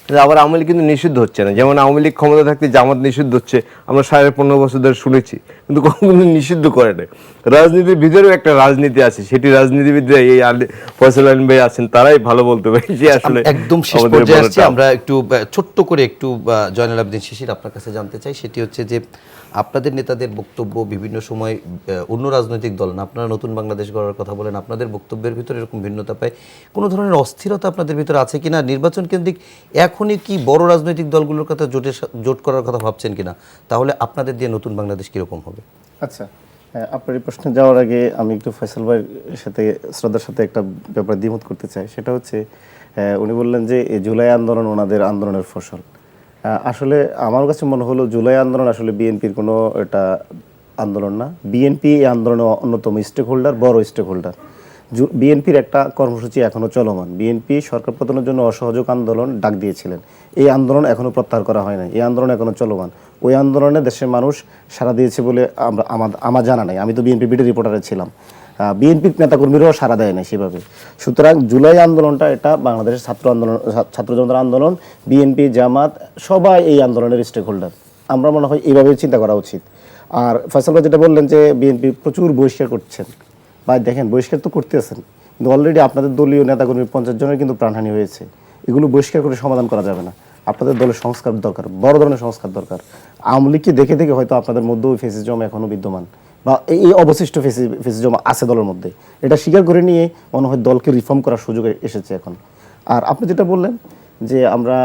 কিন্তু আবার আওয়ামী লীগ কিন্তু নিষিদ্ধ হচ্ছে না। যেমন আওয়ামী লীগ ক্ষমতা থাকতে জামাত নিষিদ্ধ হচ্ছে, আমরা 15.5 বছর ধরে শুনেছি, কিন্তু কখনো নিষিদ্ধ করে না। রাজনীতির ভিতরেও একটা রাজনীতি আছে, সেটি রাজনীতিবিদরা এই ফয়সাল আলীম ভাই আছেন, তারাই ভালো বলতে পারে যে আসলে একদম শেষ পর্যায়ে আসছে। আমরা একটু ছোট্ট করে একটু জয়নাল আবেদিন শিশির আপনার কাছে জানতে চাই, সেটি হচ্ছে যে আপনাদের নেতাদের বক্তব্য বিভিন্ন সময় অন্য রাজনৈতিক দল না, আপনারা নতুন বাংলাদেশ গড়ার কথা বলেন, আপনাদের বক্তব্যের ভিতরে এরকম ভিন্নতা পায়। কোনো ধরনের অস্থিরতা আপনাদের ভিতরে আছে কিনা? নির্বাচন কেন্দ্রিক এখনই কি বড় রাজনৈতিক দলগুলোর কথা জোট করার কথা ভাবছেন কিনা? তাহলে আপনাদের দিয়ে নতুন বাংলাদেশ কীরকম হবে? আচ্ছা, আপনার এই প্রশ্নে যাওয়ার আগে আমি একটু ফয়সাল ভাইয়ের সাথে শ্রদ্ধার সাথে একটা ব্যাপারে দ্বিমত করতে চাই। সেটা হচ্ছে উনি বললেন যে এই জুলাই আন্দোলন ওনাদের আন্দোলনের ফসল। আসলে আমার কাছে মনে হলো জুলাই আন্দোলন আসলে বিএনপির কোনো এটা আন্দোলন না। বিএনপি এই আন্দোলনের অন্যতম স্টেক হোল্ডার, বড় স্টেক হোল্ডার। বিএনপির একটা কর্মসূচি এখনও চলমান। বিএনপি সরকার পতনের জন্য অসহযোগ আন্দোলন ডাক দিয়েছিলেন, এই আন্দোলন এখনও প্রত্যাহার করা হয় নাই, এই আন্দোলন এখনও চলমান। ওই আন্দোলনে দেশের মানুষ সাড়া দিয়েছে বলে আমার জানা নাই, আমি তো বিএনপি বিডি রিপোর্টারে ছিলাম, বিএনপির নেতাকর্মীরাও সাড়া দেয় না সেভাবে। সুতরাং জুলাই আন্দোলনটা এটা বাংলাদেশের ছাত্র জনতার আন্দোলন, বিএনপি জামাত সবাই এই আন্দোলনের স্টেক হোল্ডার। আমরা মনে হয় এইভাবে চিন্তা করা উচিত। আর ফয়সাল ভাই যেটা বললেন যে বিএনপি প্রচুর বহিষ্কার করছেন, ভাই দেখেন বহিষ্কার তো করতেছেন, কিন্তু অলরেডি আপনাদের দলীয় নেতাকর্মী 50 জনের কিন্তু প্রাণহানি হয়েছে। এগুলো বহিষ্কার করে সমাধান করা যাবে না। আপনাদের দলের সংস্কার দরকার, বড় ধরনের সংস্কার দরকার। আওয়ামী লীগকে দেখে দেখে হয়তো আপনাদের মধ্যেও ফেসিজম এখনও বিদ্যমান, বা এই অবশিষ্ট ফেসিজম আছে দলের মধ্যে, এটা স্বীকার করে নিয়ে মনে হয় দলকে রিফর্ম করার সুযোগ এসেছে এখন। আর আপনি যেটা বললেন যে আমরা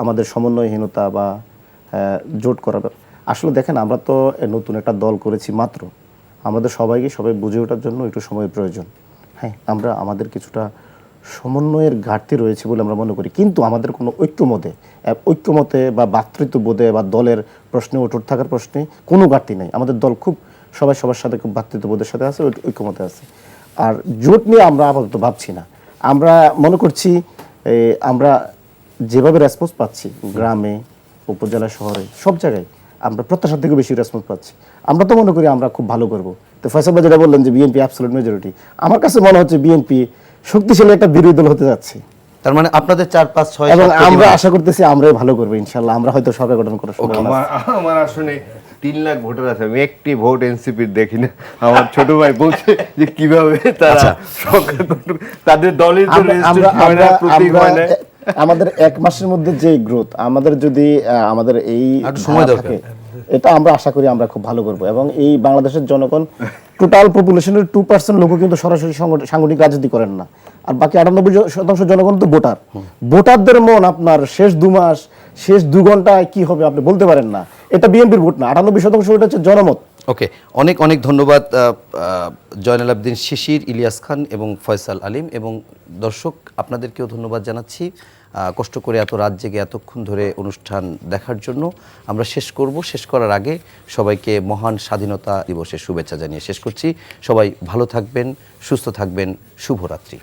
আমাদের সমন্বয়হীনতা বা জোট করা, আসলে দেখেন আমরা তো নতুন একটা দল করেছি মাত্র, আমাদের সবাই বুঝে ওঠার জন্য একটু সময় প্রয়োজন। হ্যাঁ, আমাদের কিছুটা সমন্বয়ের ঘাটতি রয়েছে বলে আমরা মনে করি, কিন্তু আমাদের কোনো ঐক্যমতে বা ভ্রাতৃত্ববোধে বা দলের প্রশ্নে অটুট থাকার প্রশ্নে কোনো ঘাটতি নেই। আমাদের দল খুব সবার সাথে খুব ভ্রাতৃত্ববোধের সাথে আছে, ঐক্যমতে আছে। আর জোট নিয়ে আমরা আপাতত ভাবছি না। আমরা মনে করছি আমরা যেভাবে রেসপন্স পাচ্ছি গ্রামে, উপজেলা, শহরে, সব জায়গায় আমরা প্রত্যাশার থেকে বেশি রেসপন্স পাচ্ছি। আমরা তো মনে করি আমরা খুব ভালো করবো। তো ফয়সাল ভাই যেটা বললেন যে বিএনপি অ্যাবসলিউট মেজরিটি, আমার কাছে মনে হচ্ছে বিএনপি শক্তিশালী একটা বিরোধী দল হতে যাচ্ছে। তার মানে আপনাদের 4, 5, 6 এবং আমরা আশা করতেছি আমরাই ভালো করবো ইনশাআল্লাহ। আমরা হয়তো সরকার গঠন করার সম্ভাবনা আছে। আমার আসলে 3 লাখ ভোটার আছে, আমি একটি ভোট এনসিপির দেখি না। আমার ছোট ভাই বলছে যে কিভাবে তারা সরকার গঠন, তাদের দলের জন্য প্রতীক হয় না। আমাদের 1 মাসের মধ্যে যে গ্রোথ, আমাদের যদি আমাদের এই সময় থাকে, এটা আমরা আশা করি আমরা খুব ভালো করব। এবং এই বাংলাদেশের জনগণ টোটাল পপুলেশনের 2% লোক কিন্তু সরাসরি সাংগঠনিক রাজনীতি করেন না, আর বাকি 98% জনগণ তো ভোটার। ভোটারদের মন আপনার শেষ 2 মাস, শেষ 2 ঘন্টায় কি হবে আপনি বলতে পারেন না। এটা বিএনপির ভোট না, 98% ভোট হচ্ছে জনমত। ওকে, অনেক ধন্যবাদ জয়নাল আবেদিন শিশির, ইলিয়াস খান এবং ফয়সাল আলীম, এবং দর্শক আপনাদেরকেও ধন্যবাদ জানাচ্ছি কষ্ট করে এত রাত জেগে এতক্ষণ ধরে অনুষ্ঠান দেখার জন্য। আমরা শেষ করার আগে সবাইকে মহান স্বাধীনতা দিবসের শুভেচ্ছা জানিয়ে শেষ করছি। সবাই ভালো থাকবেন, সুস্থ থাকবেন, শুভরাত্রি।